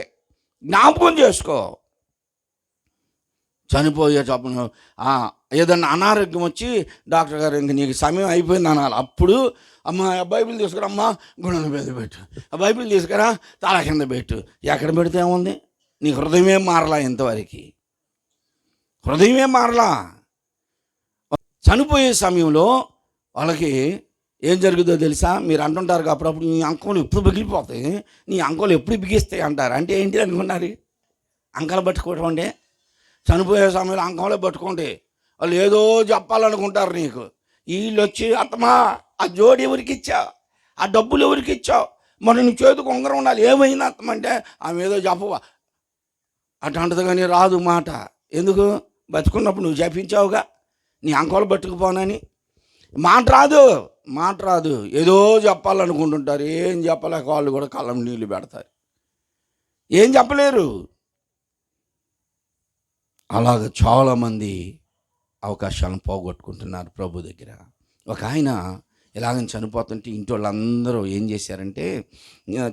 Speaker 1: జ్ఞాపకం చేసుకో. చనిపోయేటప్పుడు ఏదన్నా అనారోగ్యం వచ్చి డాక్టర్ గారు ఇంక నీకు సమయం అయిపోయింది అనాలి. అప్పుడు అమ్మ బైబిల్ తీసుకురా, అమ్మ గుండెల మీద పెట్టు, ఆ బైబిల్ తీసుకురా తల కింద పెట్టు. ఎక్కడ పెడితే ఏముంది? నీ హృదయమే మారలా, ఇంతవరకు హృదయమే మారలా. చనిపోయే సమయంలో వాళ్ళకి ఏం జరుగుతుందో తెలుసా? మీరు అంటుంటారు అప్పుడప్పుడు, నీ అంకలు ఎప్పుడు బిగిలిపోతాయి, నీ అంకలు ఎప్పుడు బిగిస్తాయి అంటారు. అంటే ఏంటి అనుకున్నారు? అంకలు పట్టుకోవడం అంటే చనిపోయే సమయంలో అంకంలో పట్టుకోండి, వాళ్ళు ఏదో చెప్పాలనుకుంటారు నీకు. వీళ్ళు వచ్చి అత్తమా ఆ జోడి ఎవరికి ఇచ్చావు, ఆ డబ్బులు ఎవరికి ఇచ్చావు, మరి నీ చేతికి ఉంగరం ఉండాలి, ఏమైంది అత్తమంటే ఆమె ఏదో చెప్పవా అటువంటిది. కానీ రాదు మాట. ఎందుకు? బతుకున్నప్పుడు నువ్వు చెప్పించావుగా నీ అంకంలో పట్టుకుపోనని. మాట రాదు. ఏదో చెప్పాలనుకుంటుంటారు, ఏం చెప్పలేక వాళ్ళు కూడా కళ్ళం నీళ్ళు పెడతారు, ఏం చెప్పలేరు. అలాగ చాలామంది అవకాశాలను పోగొట్టుకుంటున్నారు ప్రభు దగ్గర. ఒక ఆయన ఇలాగని చనిపోతుంటే ఇంటి వాళ్ళందరూ ఏం చేశారంటే,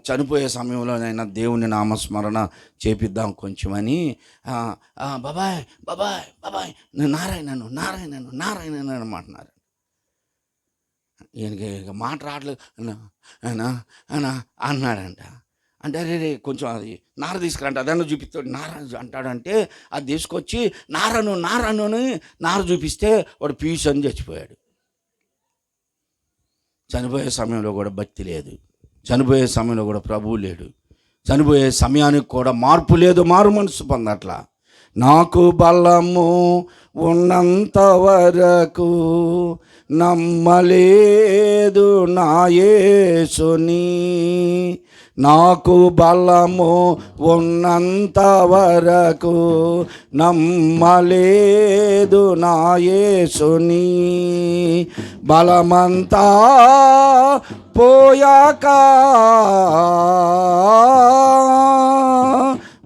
Speaker 1: చనిపోయే సమయంలోనైనా దేవుని నామస్మరణ చేపిద్దాం కొంచెమని, బాబాయ్ బాబాయ్ బాబాయ్ నారాయణను నారాయణను నారాయణను అనమాటున్నారు. ఈయనకి మాట రావట్లేదు అన్నాడంట. అంటే రే కొంచెం అది నార తీసుకురంట, అదన్నా చూపిస్తాడు. నార అంటాడంటే అది తీసుకొచ్చి నారను అని నార చూపిస్తే వాడు పీస్ అని చచ్చిపోయాడు. చనిపోయే సమయంలో కూడా భక్తి లేదు, చనిపోయే సమయంలో కూడా ప్రభువు లేడు, చనిపోయే సమయానికి కూడా మార్పు లేదు, మారు మనసు పొందట్లా. నాకు బలము ఉన్నంత వరకు నమ్మలేదు నా యేసుని, నాకు బలము ఉన్నంత వరకు నమ్మలేదు నా యేసుని, బలమంతా పోయాక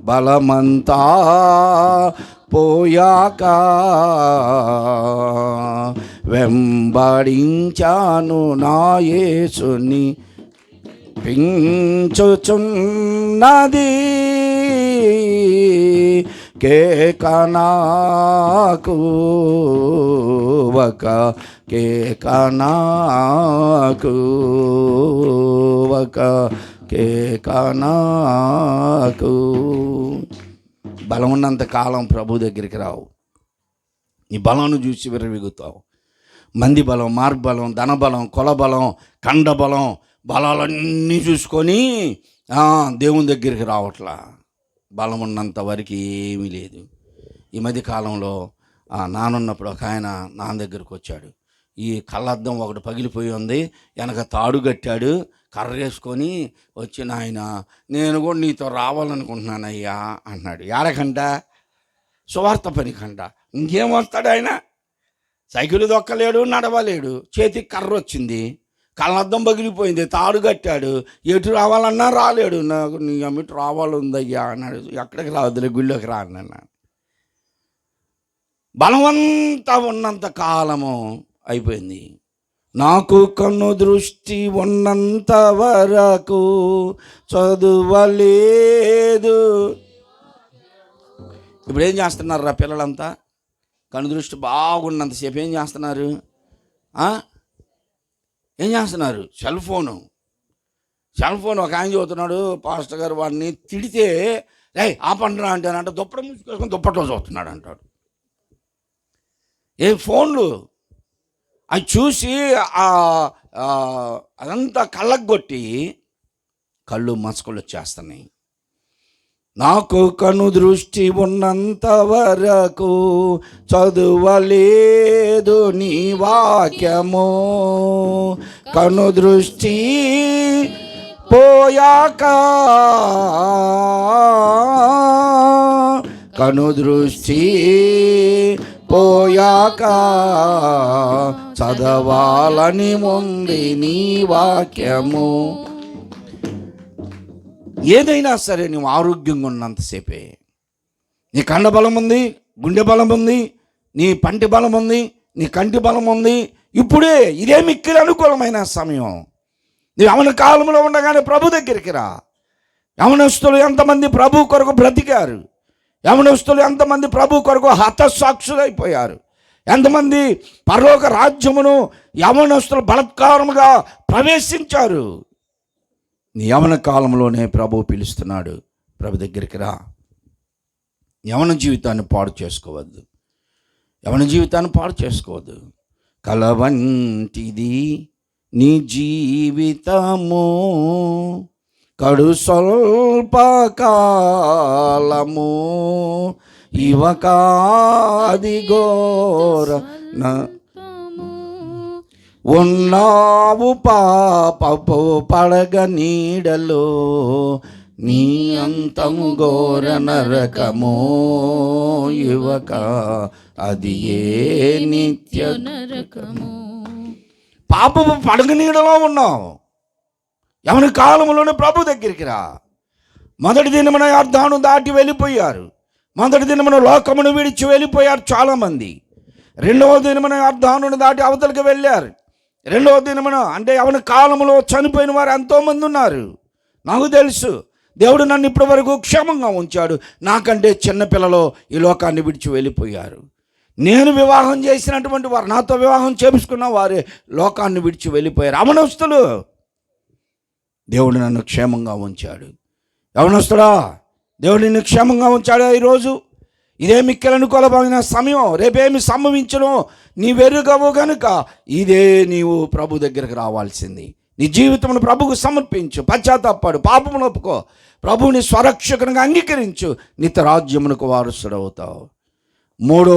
Speaker 1: బలమంతా పోయాక వెంబడించాను నా యేసుని, పించుచున్నది కేకనాకు ఒక కేకనాకు ఒక కేకనాకు. బలం ఉన్నంత కాలం ప్రభు దగ్గరికి రావు, నీ బలాన్ని చూసి విర్రవీగుతావు. మంది బలం, మార్గబలం, ధనబలం, కులబలం, ఖండబలం, బలాలన్నీ చూసుకొని దేవుని దగ్గరికి రావట్లా. బలం ఉన్నంత వరకు ఏమీ లేదు. ఈ మధ్య కాలంలో నానున్నప్పుడు ఒక ఆయన నాన్న దగ్గరికి వచ్చాడు. ఈ కళ్ళద్దం ఒకటి పగిలిపోయి ఉంది, వెనక తాడు కట్టాడు, కర్ర వేసుకొని వచ్చి, నాయన నేను కూడా నీతో రావాలనుకుంటున్నానయ్యా అన్నాడు. ఏడకంట సువార్త పనికంట. ఇంకేం వస్తాడు ఆయన? సైకిల్ దొక్కలేడు, నడవలేడు, చేతికి కర్ర వచ్చింది, కళ్ళద్దం పగిలిపోయింది, తాడు కట్టాడు, ఎటు రావాలన్నా రాలేడు. నాకు నీ అమ్మిటి రావాలందయ్యా అన్నాడు. ఎక్కడికి రావద్దులే, గుళ్ళోకి రా అన్నా. బలవంతా ఉన్నంత కాలము అయిపోయింది. నాకు కన్ను దృష్టి ఉన్నంత వరకు చదువలేదు. ఇప్పుడు ఏం చేస్తున్నారు రా పిల్లలంతా? కన్ను దృష్టి బాగున్నంతసేపు ఏం చేస్తున్నారు? ఏం చేస్తున్నారు? Cell phone. ఒక ఆయన చదువుతున్నాడు, పాస్టర్ గారు వాడిని తిడితే ఆపండిరా అంటేనంట దుప్పట మూసుకొని దుప్పట్లో చదువుతున్నాడు అంటాడు. ఏ ఫోన్లు అవి చూసి అదంతా కళ్ళకు కొట్టి కళ్ళు మసకలు వచ్చేస్తున్నాయి. నాకు కను దృష్టి ఉన్నంత వరకు చదువలేదు నీ వాక్యము, కను దృష్టి పోయాక కను దృష్టి పోయాక చదవాలని ఉంది నీ వాక్యము. ఏదైనా సరే నువ్వు ఆరోగ్యంగా ఉన్నంతసేపే. నీ కండ బలం ఉంది, గుండె బలం ఉంది, నీ పంటి బలం ఉంది, నీ కంటి బలం ఉంది. ఇప్పుడే ఇదే మిక్కిలి అనుకూలమైన సమయం. నువ్వు యవన కాలంలో ఉండగానే ప్రభు దగ్గరికి రా. యవనస్తులు ఎంతమంది ప్రభు కొరకు బ్రతికారు, యవనస్తులు ఎంతమంది ప్రభు కొరకు హతసాక్షులైపోయారు, ఎంతమంది పరలోక రాజ్యమును యవనస్తులు బలత్కారముగా ప్రవేశించారు. నీ యవన కాలంలోనే ప్రభు పిలుస్తున్నాడు, ప్రభు దగ్గరికి రా. యవన జీవితాన్ని పాడు చేసుకోవద్దు, యవన జీవితాన్ని పాడు చేసుకోవద్దు. కలవంటిది నీ జీవితము, కడు స్వల్పకాలము, ఇవక అది ఘోర ఉన్నావు పాపపు పడగ నీడలో, నీ అంతము ఘోర నరకమో యువక, అది ఏ నిత్య నరకము. పాపపు పడగ నీడలో ఉన్నావు. యవన కాలంలోనే ప్రభు దగ్గరికి రా. మొదటి దినమున యోర్దాను దాటి వెళ్ళిపోయారు. మొదటి దినమున లోకమును విడిచి వెళ్ళిపోయారు చాలామంది. రెండవ దినమున యోర్దానును దాటి అవతలికి వెళ్ళారు. రెండవ దినమున అంటే యవన కాలంలో చనిపోయిన వారు ఎంతోమంది ఉన్నారు. నాకు తెలుసు, దేవుడు నన్ను ఇప్పటి వరకు క్షేమంగా ఉంచాడు. నాకంటే చిన్నపిల్లలు ఈ లోకాన్ని విడిచి వెళ్ళిపోయారు. నేను వివాహం చేసినటువంటి వారు, నాతో వివాహం చేపించుకున్న వారే లోకాన్ని విడిచి వెళ్ళిపోయారు. అవనస్తులు. దేవుడు నన్ను క్షేమంగా ఉంచాడు. యవనస్తుడా, దేవుడు నిన్ను క్షేమంగా ఉంచాడా? ఈరోజు ఇదే మిక్కిలను కొలబడిన సమయం, రేపేమి సంభవించను నీవెరుగవు గనుక ఇదే నీవు ప్రభు దగ్గరకు రావాల్సింది. నీ జీవితమును ప్రభుకు సమర్పించు, పశ్చాత్తాపడు, పాపమును ఒప్పుకో, ప్రభువుని స్వరక్షకునిగా అంగీకరించు, నిత్య రాజ్యమునకు వారసుడవుతావు. మూడో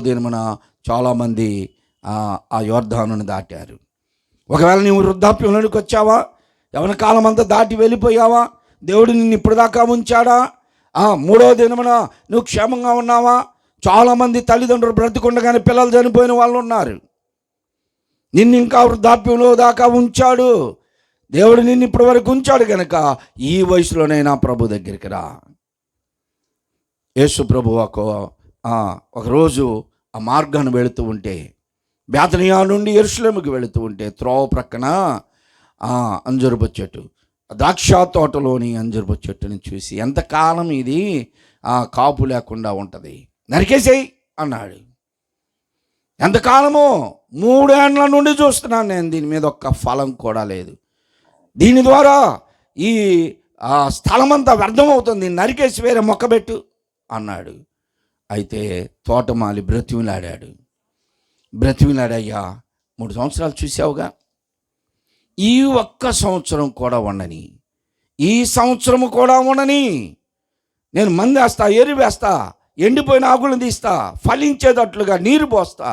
Speaker 1: దినమున చాలామంది ఆ యోర్దానుని దాటారు. ఒకవేళ నీవు వృద్ధాప్యంలోనికి వచ్చావా, యవన కాలం అంతా దాటి వెళ్ళిపోయావా, దేవుడు నిన్ను ఇప్పుడు దాకా ఉంచాడా? మూడో దినమున నువ్వు క్షేమంగా ఉన్నావా? చాలామంది తల్లిదండ్రులు బ్రతికుండగానే పిల్లలు చనిపోయిన వాళ్ళు ఉన్నారు. నిన్ను ఇంకా వృద్ధాప్యంలో దాకా ఉంచాడు. దేవుడు నిన్ను ఇప్పటి వరకు ఉంచాడు కనుక ఈ వయసులోనైనా ప్రభు దగ్గరికి రా. యేసు ప్రభు ఒకరోజు ఆ మార్గాన్ని వెళుతూ ఉంటే, బేతనియా నుండి యెరూషలేముకి వెళుతూ ఉంటే త్రోవ ప్రక్కన అంజూరపు చెట్టు, ద్రాక్ష తోటలోని అంజూరపు చెట్టుని చూసి, ఎంతకాలం ఇది కాపు లేకుండా ఉంటుంది, నరికేసేయి అన్నాడు. ఎంతకాలమో 3 ఏళ్ల నుండి చూస్తున్నాను నేను, దీని మీద ఒక్క ఫలం కూడా లేదు. దీని ద్వారా ఈ స్థలమంతా వ్యర్థమవుతుంది, నరికేసి వేరే మొక్క పెట్టు అన్నాడు. అయితే తోటమాలి బ్రతిమిలాడయ్యా, 3 సంవత్సరాలు చూసావుగా, ఈ ఒక్క సంవత్సరం కూడా ఉండని, ఈ సంవత్సరము కూడా ఉండని, నేను మందు వేస్తా, ఎరువు వేస్తా, ఎండిపోయిన ఆకులను తీస్తా, ఫలించేటట్లుగా నీరు పోస్తా,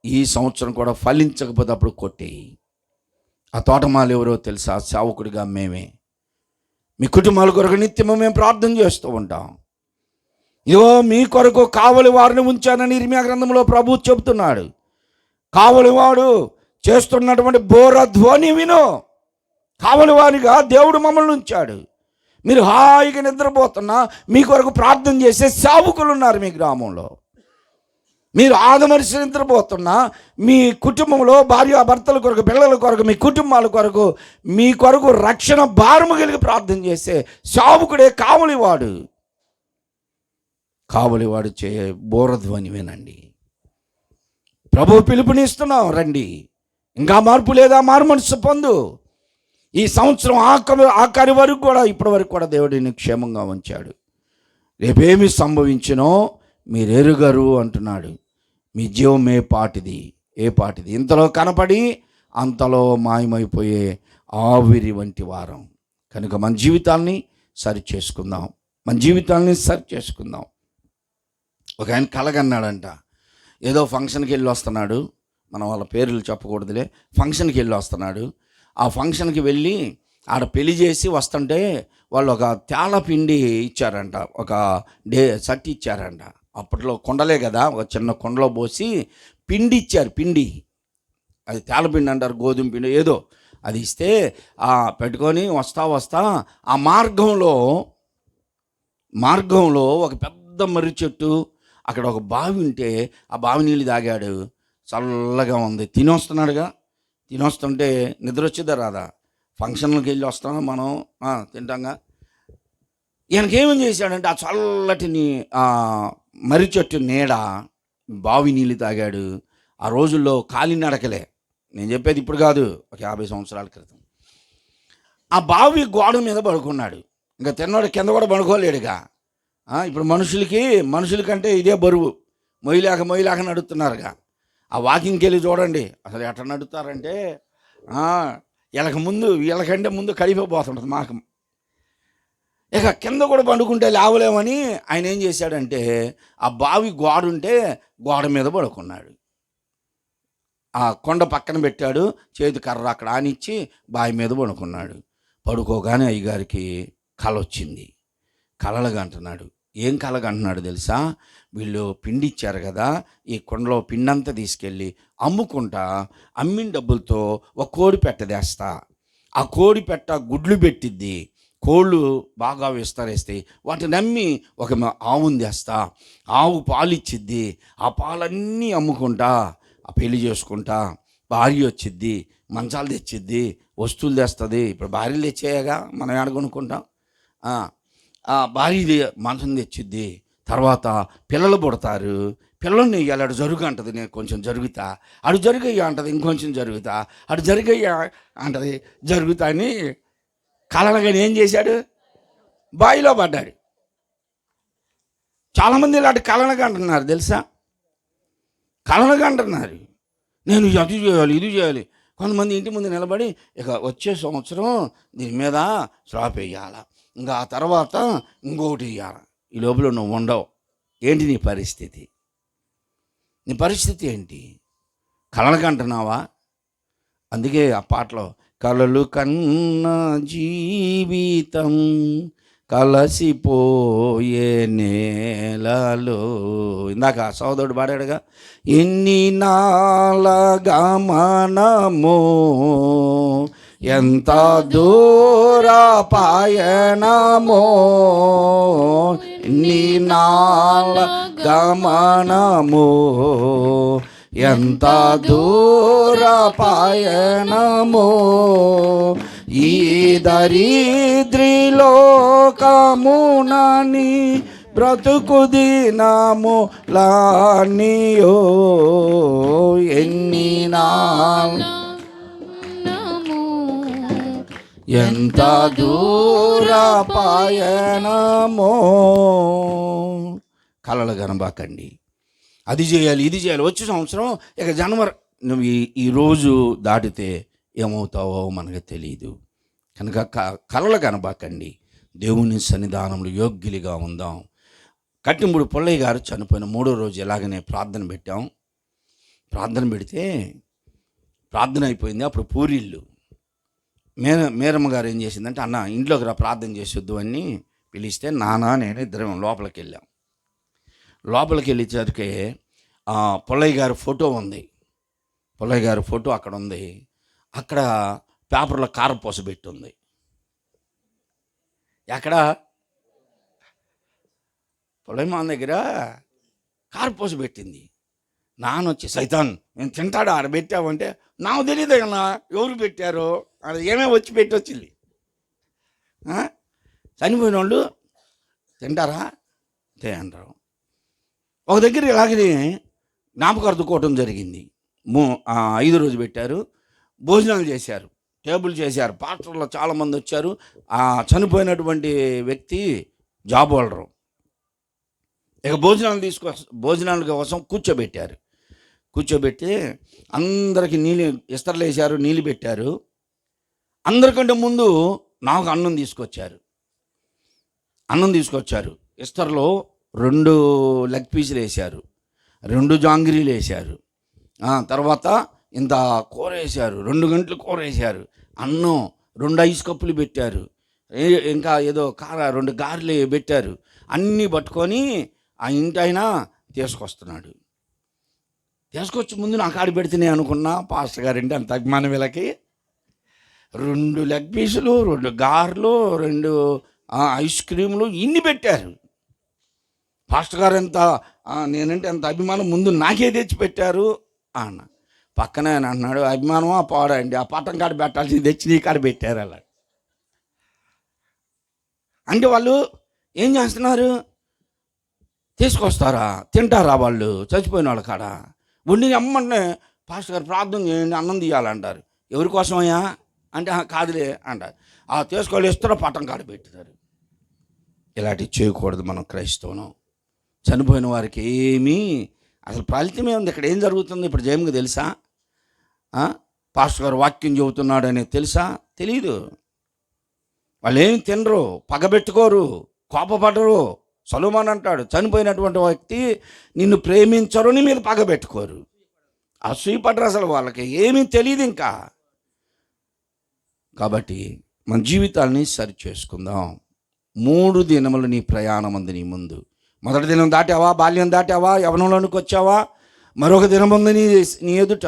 Speaker 1: ఈ సంవత్సరం కూడా ఫలించకపోతే అప్పుడు కొట్టేయి. ఆ తోటమాలు ఎవరో తెలుసా? సేవకుడిగా మేమే. మీ కుటుంబాల కొరకు నిత్యము మేము ప్రార్థన చేస్తూ ఉంటాం. ఇవో మీ కొరకు కావలి వారిని ఉంచానని ఇర్మియా గ్రంథంలో ప్రభువు చెబుతున్నాడు. కావలివాడు చేస్తున్నటువంటి బోర ధ్వని విను. కావలివారిగా దేవుడు మమ్మల్ని ఉంచాడు. మీరు హాయిగా నిద్రపోతున్నా మీ కొరకు ప్రార్థన చేసే సేవకులు ఉన్నారు మీ గ్రామంలో. మీరు ఆదమరిసి నిద్రపోతున్నా మీ కుటుంబంలో భార్యాభర్తల కొరకు, పిల్లల కొరకు, మీ కుటుంబాల కొరకు, మీ కొరకు రక్షణ భారము కలిగి ప్రార్థన చేసే సేవకుడే కావలివాడు చే బోరధ్వని వినండి. ప్రభు పిలుపునిస్తున్నాం, రండి, ఇంకా మార్పు లేదా, మారు మనసు పొందు. ఈ సంవత్సరం ఆఖరి వరకు కూడా, ఇప్పటి వరకు కూడా దేవుడిని క్షేమంగా ఉంచాడు. రేపేమి సంభవించినో మీరు ఎరుగరు అంటున్నాడు. మీ జీవం ఏ పాటిది. ఇంతలో కనపడి అంతలో మాయమైపోయే ఆవిరి వంటి వారం కనుక మన జీవితాన్ని సరి చేసుకుందాం. ఒక ఆయన కలగన్నాడంట. ఏదో ఫంక్షన్కి వెళ్ళి వస్తున్నాడు, మనం వాళ్ళ పేర్లు చెప్పకూడదులే, ఫంక్షన్కి వెళ్ళి వస్తున్నాడు. ఆ ఫంక్షన్కి వెళ్ళి ఆడ పెళ్లి చేసి వస్తుంటే వాళ్ళు ఒక తేల పిండి ఇచ్చారంట, ఒక సట్టి ఇచ్చారంట. అప్పట్లో కుండలే కదా, ఒక చిన్న కుండలో పోసి పిండి ఇచ్చారు. పిండి అది తేల పిండి అంటారు, గోధుమ పిండి ఏదో, అది ఇస్తే పెట్టుకొని వస్తా ఆ మార్గంలో ఒక పెద్ద మర్రి చెట్టు, అక్కడ ఒక బావి ఉంటే ఆ బావి నీళ్ళు తాగాడు. చల్లగా ఉంది. తినొస్తుంటే నిద్ర వచ్చేదా రాదా? ఫంక్షన్లకు వెళ్ళి వస్తాం మనం, తింటాంగా. ఈయనకేమేం చేశాడంటే ఆ చల్లటి మర్రి చెట్టు నీడ, బావి నీళ్ళు తాగాడు. ఆ రోజుల్లో కాలినడకలే, నేను చెప్పేది ఇప్పుడు కాదు, ఒక 50 సంవత్సరాల క్రితం. ఆ బావి గోడ మీద పడుకున్నాడు. ఇంకా తిన్నాడు, కింద కూడా పడుకోలేడుగా. ఇప్పుడు మనుషులకంటే ఇదే బరువు, మొయ్యలేక నడుస్తున్నారుగా. ఆ వాకింగ్కి వెళ్ళి చూడండి అసలు ఎట్లా నడుస్తారంటే, వీళ్ళకంటే ముందు కడిపోతుంటుంది మాకు. ఇక కింద కూడా పండుకుంటే లేవలేమని ఆయన ఏం చేశాడంటే ఆ బావి గోడ ఉంటే గోడ మీద పడుకున్నాడు. ఆ కొండ పక్కన పెట్టాడు, చేతి కర్ర అక్కడ ఆనిచ్చి బావి మీద పడుకున్నాడు. పడుకోగానే అయ్యగారికి కల వచ్చింది. కలలుగంటున్నాడు. ఏం కలగంటున్నాడు తెలుసా? వీళ్ళు పిండి ఇచ్చారు కదా, ఈ కుండలో పిండంతా తీసుకెళ్ళి అమ్ముకుంటా, అమ్మిన డబ్బులతో ఒక కోడి పెట్ట తెస్తా, ఆ కోడి పెట్ట గుడ్లు పెట్టిద్ది, కోళ్ళు బాగా విస్తరిస్తాయి, వాటిని నమ్మి ఒక ఆవుని తెస్తా, ఆవు పాలు ఇచ్చిద్ది, ఆ పాలన్నీ అమ్ముకుంటా, ఆ పెళ్లి చేసుకుంటా, భార్య వచ్చిద్ది, మంచాలు తెచ్చిద్ది, వస్తువులు తెస్తుంది. ఇప్పుడు భార్యలు తెచ్చేయగా మనం ఏడ కొనుక్కుంటాం. భార్య మంచం తెచ్చిద్ది, తర్వాత పిల్లలు పుడతారు, పిల్లల్ని ఇవ్వాలి, అటు జరుగు అంటది, నేను కొంచెం జరుగుతా, అటు జరుగయ్యా అంటది, ఇంకొంచెం జరుగుతా, అటు జరుగయ్యా అంటది, జరుగుతా అని కలలుగాని ఏం చేశాడు? బావిలో పడ్డాడు. చాలామంది ఇలాంటి కలలుగా అంటున్నారు తెలుసా? కలలుగా అంటున్నారు, నేను అది చేయాలి, ఇది చేయాలి. కొంతమంది ఇంటి ముందు నిలబడి ఇక వచ్చే సంవత్సరం దీని మీద స్లాబ్ వేయాలి, ఇంకా ఆ తర్వాత ఇంకొకటి వేయాలి. ఈ లోపల నువ్వు ఉండవు. ఏంటి నీ పరిస్థితి? నీ పరిస్థితి ఏంటి? కలలుగా అంటున్నావా? అందుకే ఆ పాటలో కలలు కన్నా జీవితం కలసిపోయే నేలలో, ఇందాక సోదరుడు పాడాడుగా, ఎన్ని నాళ్ళ గమనము ఎంత దూర పయనమో, ఎన్ని నాళ్ళ గమనము ఎంత దూర పయనమో, ఈ దరిద్రిలోకమునని బ్రతుకు దినములనియో, ఎన్ని నాళ్ళ ఎంత దూర పయనమో. కలలు కనబాకండి. అది చేయాలి, ఇది చేయాలి. వచ్చే సంవత్సరం ఇక జనవరి, నువ్వు ఈ రోజు దాటితే ఏమవుతావో మనకు తెలియదు. కనుక కలలు కనబాకండి. దేవుని సన్నిధానంలో యోగ్యులుగా ఉందాం. కట్టింపుడు పుల్లయ్య గారు చనిపోయిన 3వ రోజు ఎలాగనే ప్రార్థన పెట్టాం. ప్రార్థన పెడితే ప్రార్థన అయిపోయింది. అప్పుడు పూరీళ్ళు మేరమ్మ గారు ఏం చేసిందంటే, అన్న ఇంట్లోకి రా ప్రార్థన చేసొద్దు అని పిలిస్తే నాన్న నేను ఇద్దరం లోపలికి వెళ్ళాం. లోపలికి వెళ్ళేసరికి పుల్లయ్య గారి ఫోటో ఉంది. పుల్లయ్య గారి ఫోటో అక్కడ ఉంది. అక్కడ పేపర్లో కారపూస పెట్టి ఉంది. ఎక్కడ? పుల్లయ్య మామ దగ్గర కారపూస పెట్టింది. నాన్న వచ్చి, సైతాన్ నేను తింటాడా ఆడ పెట్టావంటే, నాకు తెలియదు అన్నా ఎవరు పెట్టారో, అది ఏమేమి వచ్చి పెట్టి వచ్చింది. చనిపోయిన వాళ్ళు తింటారా? అంటారు. ఒక దగ్గర ఇలాగనే జ్ఞాపకార్థకోవటం జరిగింది. 5వ రోజు పెట్టారు, భోజనాలు చేశారు, టేబుల్ చేశారు, పాస్టర్లు చాలామంది వచ్చారు. ఆ చనిపోయినటువంటి వ్యక్తి జాబ్ హోల్డరు. ఇక భోజనాల కోసం కూర్చోబెట్టి అందరికి నీళ్ళు ఇస్తర్లు వేశారు, నీళ్ళు పెట్టారు. అందరికంటే ముందు నాకు అన్నం తీసుకొచ్చారు. ఇస్తర్లో 2 లెగ్ పీసులు వేశారు, 2 జాంగిరీలు వేశారు, తర్వాత ఇంత కూర వేశారు, 2 గంటలు కూర వేశారు, అన్నం 2 ఐస్ కప్పులు పెట్టారు, ఇంకా ఏదో 2 గారెలు పెట్టారు. అన్నీ పట్టుకొని ఆ ఇంటి ఆయన తీసుకొచ్చి ముందు నాకు ఆడి పెడితేనే అనుకున్నా, పాస్టర్ గారంటే అంత అభిమానం వీళ్ళకి. 2 లెగ్ పీసులు, 2 గారెలు, 2 ఐస్ క్రీములు, ఇన్ని పెట్టారు. పాస్టర్ గారు ఎంత నేనంటే ఎంత అభిమానం, ముందు నాకే తెచ్చి పెట్టారు అన్న. పక్కనే ఆయన అంటున్నాడు, అభిమానమా పాడండి, ఆ పట్టం కాడ పెట్టాల్సింది తెచ్చి నీ కాడ పెట్టారు. అలా అంటే వాళ్ళు ఏం చేస్తున్నారు? తీసుకొస్తారా, తింటారా? వాళ్ళు చచ్చిపోయిన వాళ్ళ కాడ ఉండి అమ్మంటే పాస్టర్ గారు ప్రార్థన చేయండి, అన్నం తీయాలంటారు. ఎవరి కోసమయ్యా అంటే కాదులే అంటారు. తీసుకొని ఇస్తారో పట్టం కాడ పెట్టుతారు. ఇలాంటివి చేయకూడదు. మనం క్రైస్తవును. చనిపోయిన వారికి ఏమీ అసలు ఫలితమే ఉంది. ఇక్కడ ఏం జరుగుతుంది ఇప్పుడు జయముకు తెలుసా? పాస్టర్ గారు వాక్యం చెబుతున్నాడు అనేది తెలుసా? తెలీదు. వాళ్ళు ఏమి తినరు, పగబెట్టుకోరు, కోపపడరు. సొలొమోను అంటాడు, చనిపోయినటువంటి వ్యక్తి నిన్ను ప్రేమించరు, నీ మీద పగబెట్టుకోరు, అసూయపడరు, అసలు వాళ్ళకి ఏమీ తెలియదు ఇంకా. కాబట్టి మన జీవితాన్ని సరి చేసుకుందాం. 3 దినములు నీ ప్రయాణం ఉంది నీ ముందు. మొదటి దినం దాటావా, బాల్యం దాటావా, యవ్వనంలోనికి వచ్చావా, మరొక దినం ఉంది నీ ఎదుట,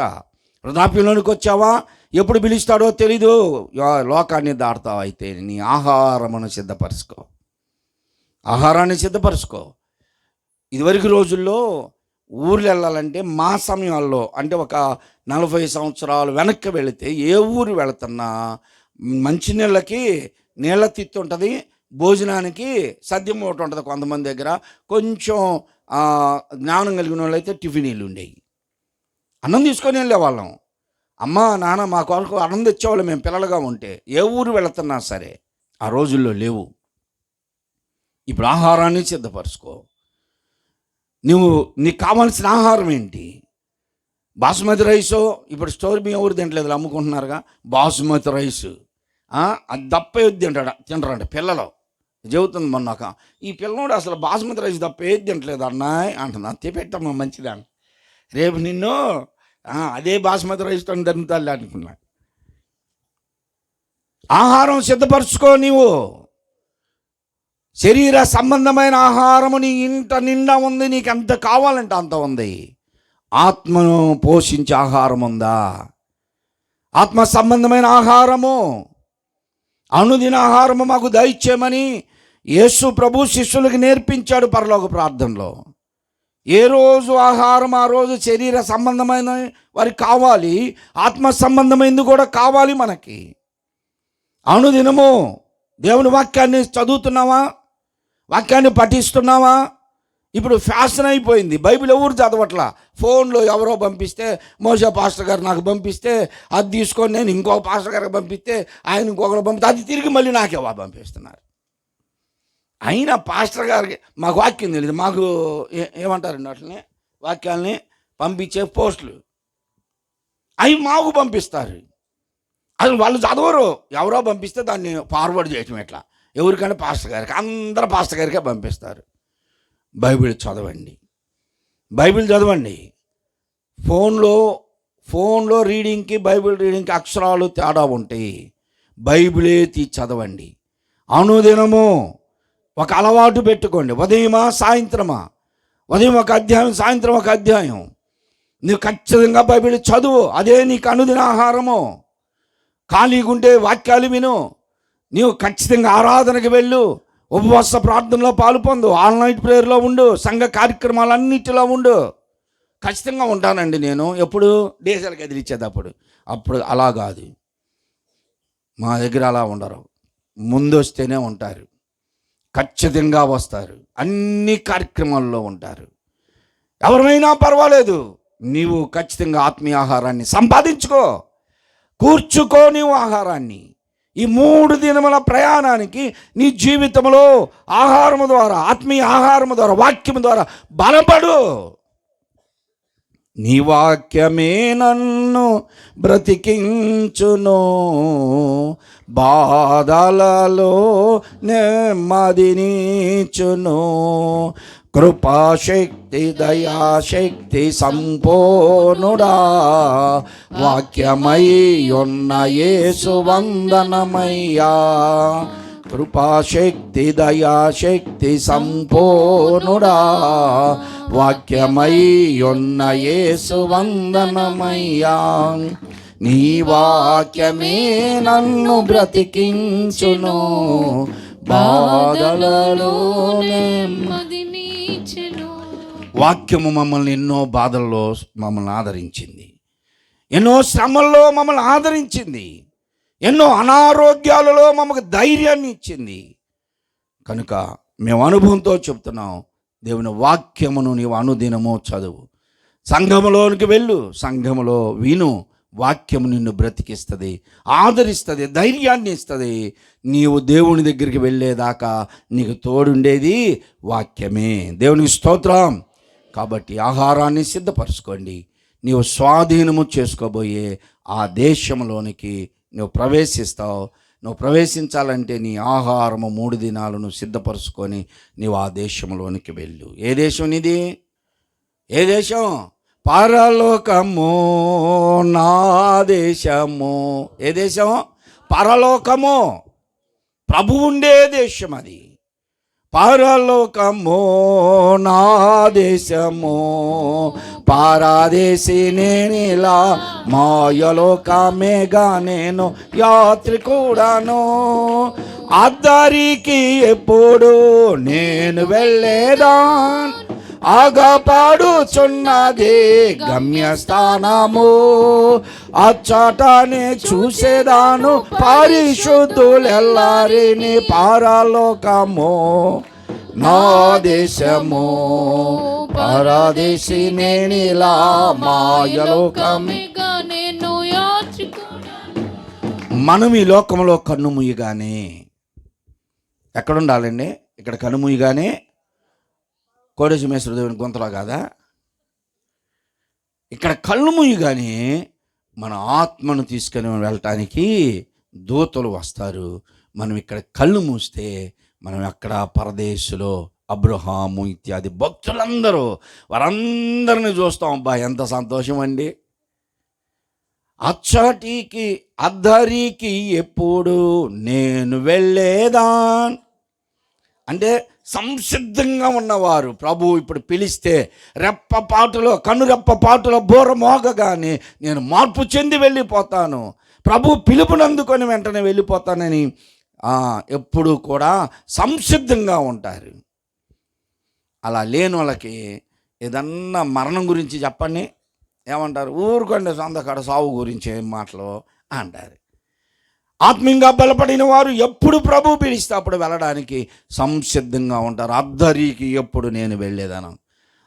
Speaker 1: వృద్ధాప్యంలోనికి వచ్చావా, ఎప్పుడు పిలుస్తాడో తెలీదు, లోకాన్ని దాటుతావు. అయితే నీ ఆహారాన్ని సిద్ధపరచుకో. ఇదివరకు రోజుల్లో ఊర్లు వెళ్ళాలంటే మా సమయాల్లో, అంటే ఒక 40 సంవత్సరాలు వెనక్కి వెళితే ఏ ఊరు వెళుతున్నా మంచినీళ్ళకి నీళ్ళ తిత్తి ఉంటుంది, భోజనానికి సద్యం ఒకటి ఉంటుంది. కొంతమంది దగ్గర కొంచెం జ్ఞానం కలిగిన వాళ్ళు అయితే టిఫినీలు ఉండేవి. అన్నం తీసుకొని వెళ్ళేవాళ్ళం. అమ్మ నాన్న మా కొరకు అన్నం తెచ్చేవాళ్ళు మేము పిల్లలుగా ఉంటే. ఏ ఊరు వెళుతున్నా సరే. ఆ రోజుల్లో లేవు. ఇప్పుడు ఆహారాన్ని సిద్ధపరచుకో. నీకు కావాల్సిన ఆహారం ఏంటి? బాసుమతి రైసు, ఇప్పుడు స్టోర్ బియ్యం ఎవరు తింటలేదు, అమ్ముకుంటున్నారుగా. బాసుమతి రైసు అది తప్ప ఏది తింటారంట పిల్లలు. చెబుతుంది మొన్నాక, ఈ పిల్లడు అసలు బాసుమతి రైస్ తప్ప ఏది తింటలేదు అన్నాయ్ అంటున్నా. పెట్టమ్మా మంచిదాన్ని, రేపు నిన్ను అదే బాసుమతి రైస్ తో ధరించాలి అనుకున్నా. ఆహారం సిద్ధపరచుకో. నీవు శరీర సంబంధమైన ఆహారము నీ ఇంట నిండా ఉంది, నీకు ఎంత కావాలంటే అంత ఉంది. ఆత్మను పోషించే ఆహారం ఉందా? ఆత్మ సంబంధమైన ఆహారము, అనుదిన ఆహారము మాకు దయచేయమని యేసు ప్రభు శిష్యులకు నేర్పించాడు పరలోక ప్రార్థనలో. ఏ రోజు ఆహారం ఆ రోజు శరీర సంబంధమైన వారికి కావాలి, ఆత్మ సంబంధమైనది కూడా కావాలి మనకి. అనుదినము దేవుని వాక్యాన్ని చదువుతున్నావా, వాక్యాన్ని పఠిస్తున్నావా? ఇప్పుడు ఫ్యాషన్ అయిపోయింది, బైబిల్ ఎవరు చదవట్లా. ఫోన్లో ఎవరో పంపిస్తే, మోషే పాస్టర్ గారు నాకు పంపిస్తే అది తీసుకొని నేను ఇంకొక పాస్టర్ గారికి పంపిస్తే ఆయన ఇంకొకరు పంపిస్తే అది తిరిగి మళ్ళీ నాకే పంపిస్తున్నారు. అయినా పాస్టర్ గారికి మాకు వాక్యం తెలియదు, మాకు ఏమంటారండి వాటిని, వాక్యాలని పంపించే పోస్టులు అవి మాకు పంపిస్తారు. అసలు వాళ్ళు చదవరు, ఎవరో పంపిస్తే దాన్ని ఫార్వర్డ్ చేయటం ఎట్లా, ఎవరికైనా పాస్టర్ గారికి, అందరూ పాస్టర్ గారికే పంపిస్తారు. బైబిల్ చదవండి. ఫోన్లో రీడింగ్కి బైబిల్ రీడింగ్కి అక్షరాలు తేడా ఉంటాయి. బైబిలే చదవండి. అనుదినము ఒక అలవాటు పెట్టుకోండి. ఉదయమా సాయంత్రమా, ఉదయం ఒక అధ్యాయం, సాయంత్రం ఒక అధ్యాయం. నువ్వు ఖచ్చితంగా బైబిల్ చదువు, అదే నీకు అనుదిన ఆహారము. ఖాళీగా ఉంటే వాక్యాలు విను. నీవు ఖచ్చితంగా ఆరాధనకి వెళ్ళు, ఉపవాస ప్రార్థనలో పాలు పొందు, ఆల్ నైట్ ప్రేయర్లో ఉండు, సంఘ కార్యక్రమాలన్నిటిలో ఉండు. ఖచ్చితంగా ఉంటానండి నేను. ఎప్పుడు దేశాలకు ఎదిరించేటప్పుడు అప్పుడు అలా కాదు. మా దగ్గర అలా ఉండరు, ముందు వస్తేనే ఉంటారు, ఖచ్చితంగా వస్తారు, అన్ని కార్యక్రమాల్లో ఉంటారు. ఎవరైనా పర్వాలేదు, నీవు ఖచ్చితంగా ఆత్మీయ ఆహారాన్ని సంపాదించుకో, కూర్చుకో నీవు ఆహారాన్ని. ఈ 3 దినముల ప్రయాణానికి నీ జీవితంలో ఆహారము ద్వారా, ఆత్మీయ ఆహారము ద్వారా, వాక్యము ద్వారా బలపడు. నీ వాక్యమే నన్ను బ్రతికించును, బాధలలో నెమ్మదినిచ్చును. కృపాశక్తి దయాశక్తి సంపూర్ణుడా, వాక్యమై ఉన్న యేసు వందనమయ్యా. కృపాశక్తి దయాశక్తి సంపూర్ణుడా, వాక్యమై ఉన్న యేసు వందనమయ్యా. నీ వాక్యమే నన్ను బ్రతికించును, బాధలలో నెమ్మదినిచ్చును. వాక్యము మమ్మల్ని ఎన్నో బాధల్లో మమ్మల్ని ఆదరించింది, ఎన్నో శ్రమల్లో మమ్మల్ని ఆదరించింది, ఎన్నో అనారోగ్యాలలో మమ్మకు ధైర్యాన్ని ఇచ్చింది. కనుక మేము అనుభవంతో చెప్తున్నాం, దేవుని వాక్యమును నీవు అనుదినము చదువు, సంఘములోనికి వెళ్ళు, సంఘములో విను. వాక్యము నిన్ను బ్రతికిస్తుంది, ఆదరిస్తుంది, ధైర్యాన్ని ఇస్తుంది. నీవు దేవుని దగ్గరికి వెళ్ళేదాకా నీకు తోడుండేది వాక్యమే. దేవునికి స్తోత్రం. కాబట్టి ఆహారాన్ని సిద్ధపరచుకోండి. నీవు స్వాధీనము చేసుకోబోయే ఆ దేశంలోనికి నువ్వు ప్రవేశిస్తావు. నువ్వు ప్రవేశించాలంటే నీ ఆహారము 3 దినాలు నువ్వు సిద్ధపరచుకొని నీవు ఆ దేశంలోనికి వెళ్ళు. ఏ దేశం నీది? ఏ దేశం? పరలోకము నా దేశము. ఏ దేశం? పరలోకము, ప్రభు ఉండే దేశం అది. పరలోకము నా దేశము, పారాదేశి నేనిలా, మాయలోకమేగా నేను యాత్రికుడను. అద్దరికి ఎప్పుడు నేను వెళ్ళేదా, ఆగపాడుచున్నది గమ్యస్థానము, అచ్చటనే చూసేదాను పరిశుద్ధులెల్లారిని. పరలోకము నా దేశము, పరదేశి నేనిలా, మాయలోకమేగా నేను యాత్రికుడను. మనం ఈ లోకంలో కన్ను మూయగానే ఎక్కడుండాలండి? ఇక్కడ కన్ను మూయగానే కోడేశ్వరేశ్వర దేవుని గొంతలో కాదా? ఇక్కడ కళ్ళు మూయగానే మన ఆత్మను తీసుకొని వెళ్ళటానికి దూతలు వస్తారు. మనం ఇక్కడ కళ్ళు మూస్తే మనం అక్కడ పరదేశులో అబ్రహాము ఇత్యాది భక్తులందరూ వారందరిని చూస్తాం. అబ్బా ఎంత సంతోషం అండి. అచ్చటికి అద్దరికి ఎప్పుడు నేను వెళ్ళేదా అంటే సంసిద్ధంగా ఉన్నవారు. ప్రభు ఇప్పుడు పిలిస్తే కనురెప్పపాటులో బోర మోగగానే నేను మార్పు చెంది వెళ్ళిపోతాను, ప్రభు పిలుపునందుకొని వెంటనే వెళ్ళిపోతానని ఎప్పుడు కూడా సంసిద్ధంగా ఉంటారు. అలా లేని వాళ్ళకి ఏదన్నా మరణం గురించి చెప్పండి, ఏమంటారు? ఊరుకోండి, సొంతకాడ సావు గురించి ఏం మాటలు అంటారు. ఆత్మీయంగా బలపడిన వారు ఎప్పుడు ప్రభు పిలిస్తే అప్పుడు వెళ్ళడానికి సంసిద్ధంగా ఉంటారు. అద్దరికి ఎప్పుడు నేను వెళ్ళేదను,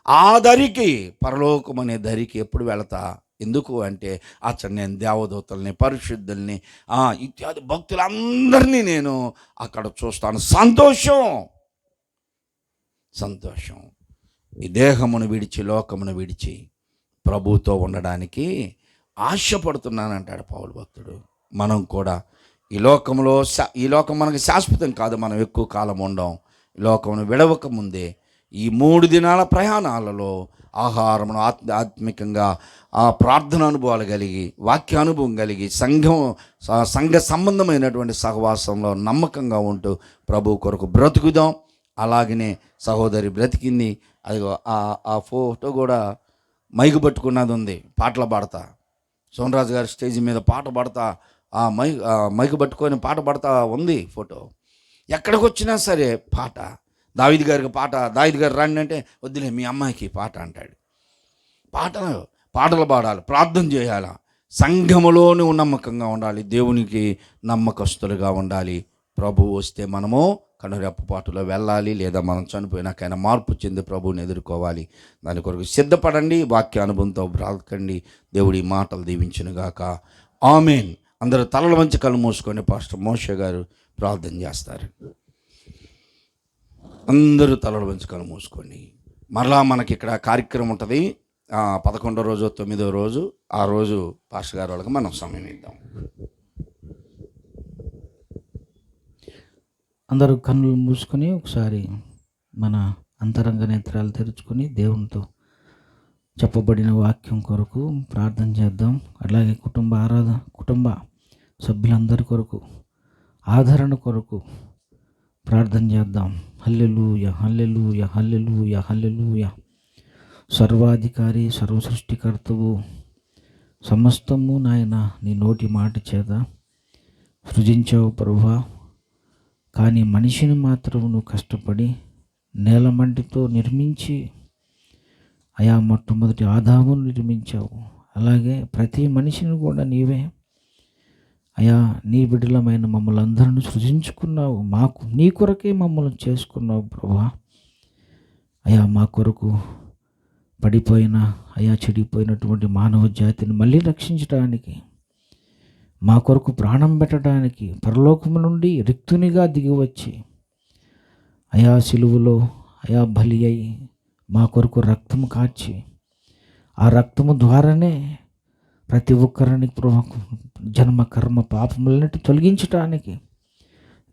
Speaker 1: ఆ దరికి, పరలోకం అనే దరికి ఎప్పుడు వెళతా. ఎందుకు అంటే అచ్చట నేను దేవదూతల్ని, పరిశుద్ధుల్ని, ఇత్యాది భక్తులందరినీ నేను అక్కడ చూస్తాను. సంతోషం. ఈ దేహమును విడిచి, లోకమును విడిచి ప్రభుతో ఉండడానికి ఆశపడుతున్నానంటాడు పౌలు భక్తుడు. మనం కూడా ఈ లోకం మనకి శాశ్వతం కాదు, మనం ఎక్కువ కాలం ఉండం. ఈ లోకమును విడవక ముందే ఈ 3 దినాల ప్రయాణాలలో ఆహారమును ఆత్మికంగా ప్రార్థన అనుభవాలు కలిగి, వాక్యానుభవం కలిగి, సంఘ సంబంధమైనటువంటి సహవాసంలో నమ్మకంగా ఉంటూ ప్రభు కొరకు బ్రతుకుదాం. అలాగనే సహోదరి బ్రతికింది. అదిగో ఆ ఫోటో కూడా మైకు పట్టుకున్నది ఉంది, పాటలు పాడతా. సోనరాజు గారి స్టేజ్ మీద పాట పాడతా, మైకు పట్టుకొని పాట పాడుతూ ఉంది ఫోటో. ఎక్కడికి వచ్చినా సరే పాట. దావీదు గారికి పాట, దావీదు గారు రండి అంటే వద్దులే మీ అమ్మాయికి పాట అంటాడు. పాటలు పాడాలి, ప్రార్థన చేయాలి, సంఘములోనే నమ్మకంగా ఉండాలి, దేవునికి నమ్మకస్తులుగా ఉండాలి. ప్రభువు వస్తే మనము కనురెప్పపాటులో వెళ్ళాలి, లేదా మనం చనిపోయినాకైనా మార్పు చెంది ప్రభువుని ఎదుర్కోవాలి. దాని కొరకు సిద్ధపడండి, వాక్య అనుభవంతో బ్రతకండి. దేవుడి మాటలు దీవించునుగాక. ఆమేన్. అందరూ తలల వంచి కళ్ళు మూసుకొని పాస్టర్ మోషే గారు ప్రార్థన చేస్తారు. అందరూ తలల వంచి కళ్ళు మూసుకొని, మరలా మనకి ఇక్కడ కార్యక్రమం ఉంటుంది. 11వ రోజు 9వ రోజు, ఆ రోజు పాస్టర్ గారు వాళ్ళకి మనం సమయం ఇద్దాం.
Speaker 2: అందరూ కన్నులు మూసుకొని ఒకసారి మన అంతరంగ నేత్రాలు తెరుచుకొని దేవునితో చెప్పబడిన వాక్యం కొరకు ప్రార్థన చేద్దాం. అలాగే కుటుంబ సభ్యులందరి కొరకు, ఆదరణ కొరకు ప్రార్థన చేద్దాం. హల్లెలూయా, హల్లెలూయా, హల్లెలూయా, హల్లెలూయా. సర్వాధికారి, సర్వసృష్టికర్తవు, సమస్తము నాయన నీ నోటి మాట చేత సృజించావు ప్రభువా. కానీ మనిషిని మాత్రం నువ్వు కష్టపడి నేలమంటితో నిర్మించి అయా మొట్టమొదటి ఆదామును నిర్మించావు. అలాగే ప్రతి మనిషిని కూడా నీవే అయా నీ బిడ్డలమైన మమ్మల్ని అందరిని సృజించుకున్నావు. నీ కొరకే మమ్మల్ని చేసుకున్నావు ప్రభువా. అయా మా కొరకు పడిపోయిన చెడిపోయినటువంటి మానవ జాతిని మళ్ళీ రక్షించడానికి, మా కొరకు ప్రాణం పెట్టడానికి పరలోకము నుండి రిక్తునిగా దిగివచ్చి సిలువలో బలి అయి మా కొరకు రక్తము కార్చి, ఆ రక్తము ద్వారానే ప్రతి ఒక్కరిని జన్మ కర్మ పాపములన్నిటి తొలగించడానికి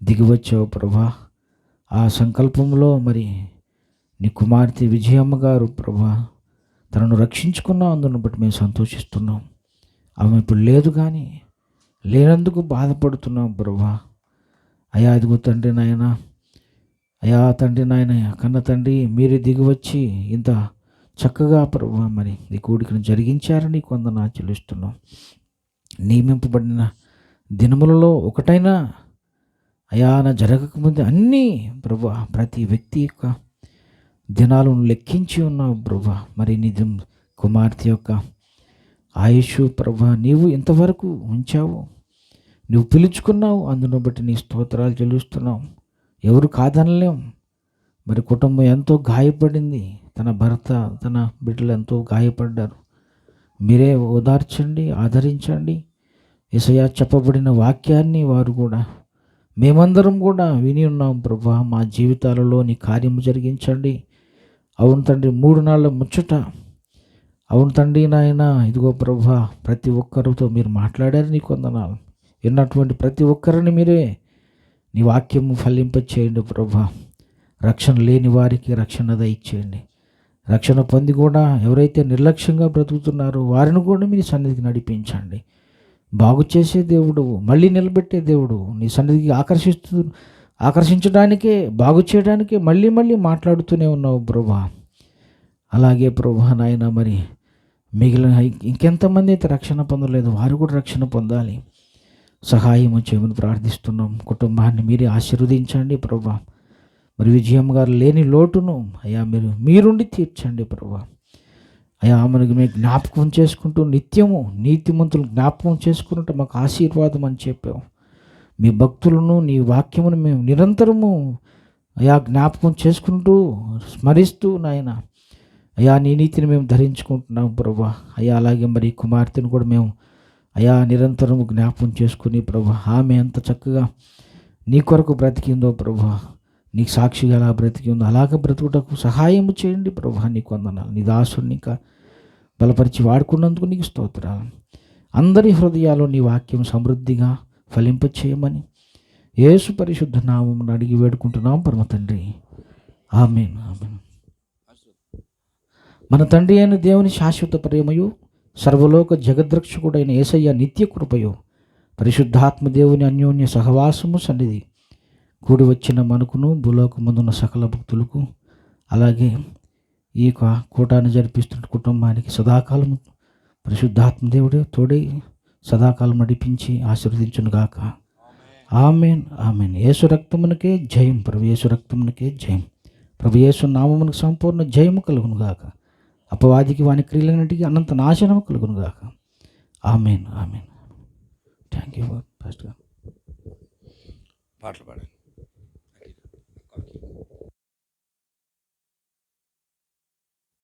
Speaker 2: దిగివచ్చావు ప్రభా. ఆ సంకల్పంలో మరి నీ కుమార్తె విజయమ్మ గారు ప్రభా తనను రక్షించుకున్నావు, అందును బట్టి మేము సంతోషిస్తున్నాం. ఆమె ఇప్పుడు లేదు, కానీ లేనందుకు బాధపడుతున్నాం ప్రభా. అయా అదిగో తండ్రి నాయన, అయా తండ్రి నాయన, కన్న తండ్రి మీరే దిగివచ్చి ఇంత చక్కగా ప్రభా మరి ఈ కూడికను జరిగించారని కొందరు చెల్లిస్తున్నాం. నియమింపబడిన దినములలో ఒకటైనా అయా నా జరగకముందే అన్నీ ప్రభా ప్రతి వ్యక్తి యొక్క దినాలను లెక్కించి ఉన్నావు ప్రభా. మరి నిజం కుమార్తె యొక్క ఆయుష్ ప్రభా నీవు ఇంతవరకు ఉంచావు, నువ్వు పిలుచుకున్నావు, అందును బట్టి నీ స్తోత్రాలు చెల్లిస్తున్నావు. ఎవరు కాదనలేం. మరి కుటుంబం ఎంతో గాయపడింది, తన భర్త తన బిడ్డలు ఎంతో గాయపడ్డారు. మీరే ఓదార్చండి, ఆదరించండి. యేసయ్యా చెప్పబడిన వాక్యాన్ని వారు కూడా మేమందరం కూడా విని ఉన్నాం ప్రభా. మా జీవితాలలో నీ కార్యము జరిగించండి. అవును తండ్రి, 3 నాళ్ళ ముచ్చట. అవును తండ్రి నాయన, ఇదిగో ప్రభా ప్రతి ఒక్కరితో మీరు మాట్లాడారు, నీ కొందనాలు. విన్నటువంటి ప్రతి ఒక్కరిని మీరే నీ వాక్యము ఫలింపచేయండి ప్రభా. రక్షణ లేని వారికి రక్షణ దయచేయండి. రక్షణ పొంది కూడా ఎవరైతే నిర్లక్ష్యంగా బ్రతుకుతున్నారో వారిని కూడా మీ సన్నిధికి నడిపించండి. బాగు చేసే దేవుడు, మళ్ళీ నిలబెట్టే దేవుడు, నీ సన్నిధికి ఆకర్షించడానికే, బాగు చేయడానికే మళ్ళీ మళ్ళీ మాట్లాడుతూనే ఉన్నావు ప్రభా. అలాగే ప్రభా నాయన, మరి మిగిలిన ఇంకెంతమంది అయితే రక్షణ పొందలేదు వారు కూడా రక్షణ పొందాలి. సహాయం చేయమని ప్రార్థిస్తున్నాం. కుటుంబాన్ని మీరే ఆశీర్వదించండి ప్రభా. మరి విజయమ్మ గారు లేని లోటును అయ్యా మీరుండి తీర్చండి ప్రభా. అయ్యా ఆమెను మేము జ్ఞాపకం చేసుకుంటూ నిత్యము నీతిమంతులు జ్ఞాపకం చేసుకున్నట్టు మాకు ఆశీర్వాదం అని చెప్పావు. మీ భక్తులను నీ వాక్యమును మేము నిరంతరము అయా జ్ఞాపకం చేసుకుంటూ స్మరిస్తూ నాయన అయా నీ నీతిని మేము ధరించుకుంటున్నాం ప్రభా. అయ్యా అలాగే మరి కుమార్తెను కూడా మేము అయా నిరంతరము జ్ఞాపకం చేసుకుని ప్రభా ఆమె ఎంత చక్కగా నీ కొరకు బ్రతికిందో ప్రభా, నీకు సాక్షిగా ఎలా బ్రతికిందో అలాగ బ్రతుకుటకు సహాయం చేయండి ప్రభా. నీకు వందనాలు. నీ దాసుని ఇంకా బలపరిచి వాడుకున్నందుకు నీకు స్తోత్రాలు. అందరి హృదయాల్లో నీ వాక్యం సమృద్ధిగా ఫలింపచేయమని యేసు పరిశుద్ధ నామమున అడిగి వేడుకుంటున్నాం పరమ తండ్రి, ఆమేన్. ఆమేన్. మన తండ్రి అయిన దేవుని శాశ్వత ప్రేమయు సర్వలోక జగద్రక్షకుడైన యేసయ్య నిత్య కృపయు పరిశుద్ధాత్మ దేవుని అన్యోన్య సహవాసము సన్నిధి కూడి వచ్చిన మనకును భూలోకమందున్న సకల భక్తులకు అలాగే ఈ కూటాన్ని జరిపిస్తున్న కుటుంబానికి సదాకాలం పరిశుద్ధాత్మ దేవుడే తోడై సదాకాలం నడిపించి ఆశీర్వదించునుగాక. ఆమేన్. ఆమేన్. యేసు రక్తమునకే జయం. ప్రభు యేసు రక్తమునకే జయం. ప్రభు యేసు నామమునకు సంపూర్ణ జయము కలుగునుగాక. అపవాదికి వాని క్రియలన్నిటికీ అనంత నాశనము కలుగునుగాక. ఆమేన్. ఆమేన్. థ్యాంక్ యూ పాస్టర్ గారు.
Speaker 1: పాటలు పాడండి.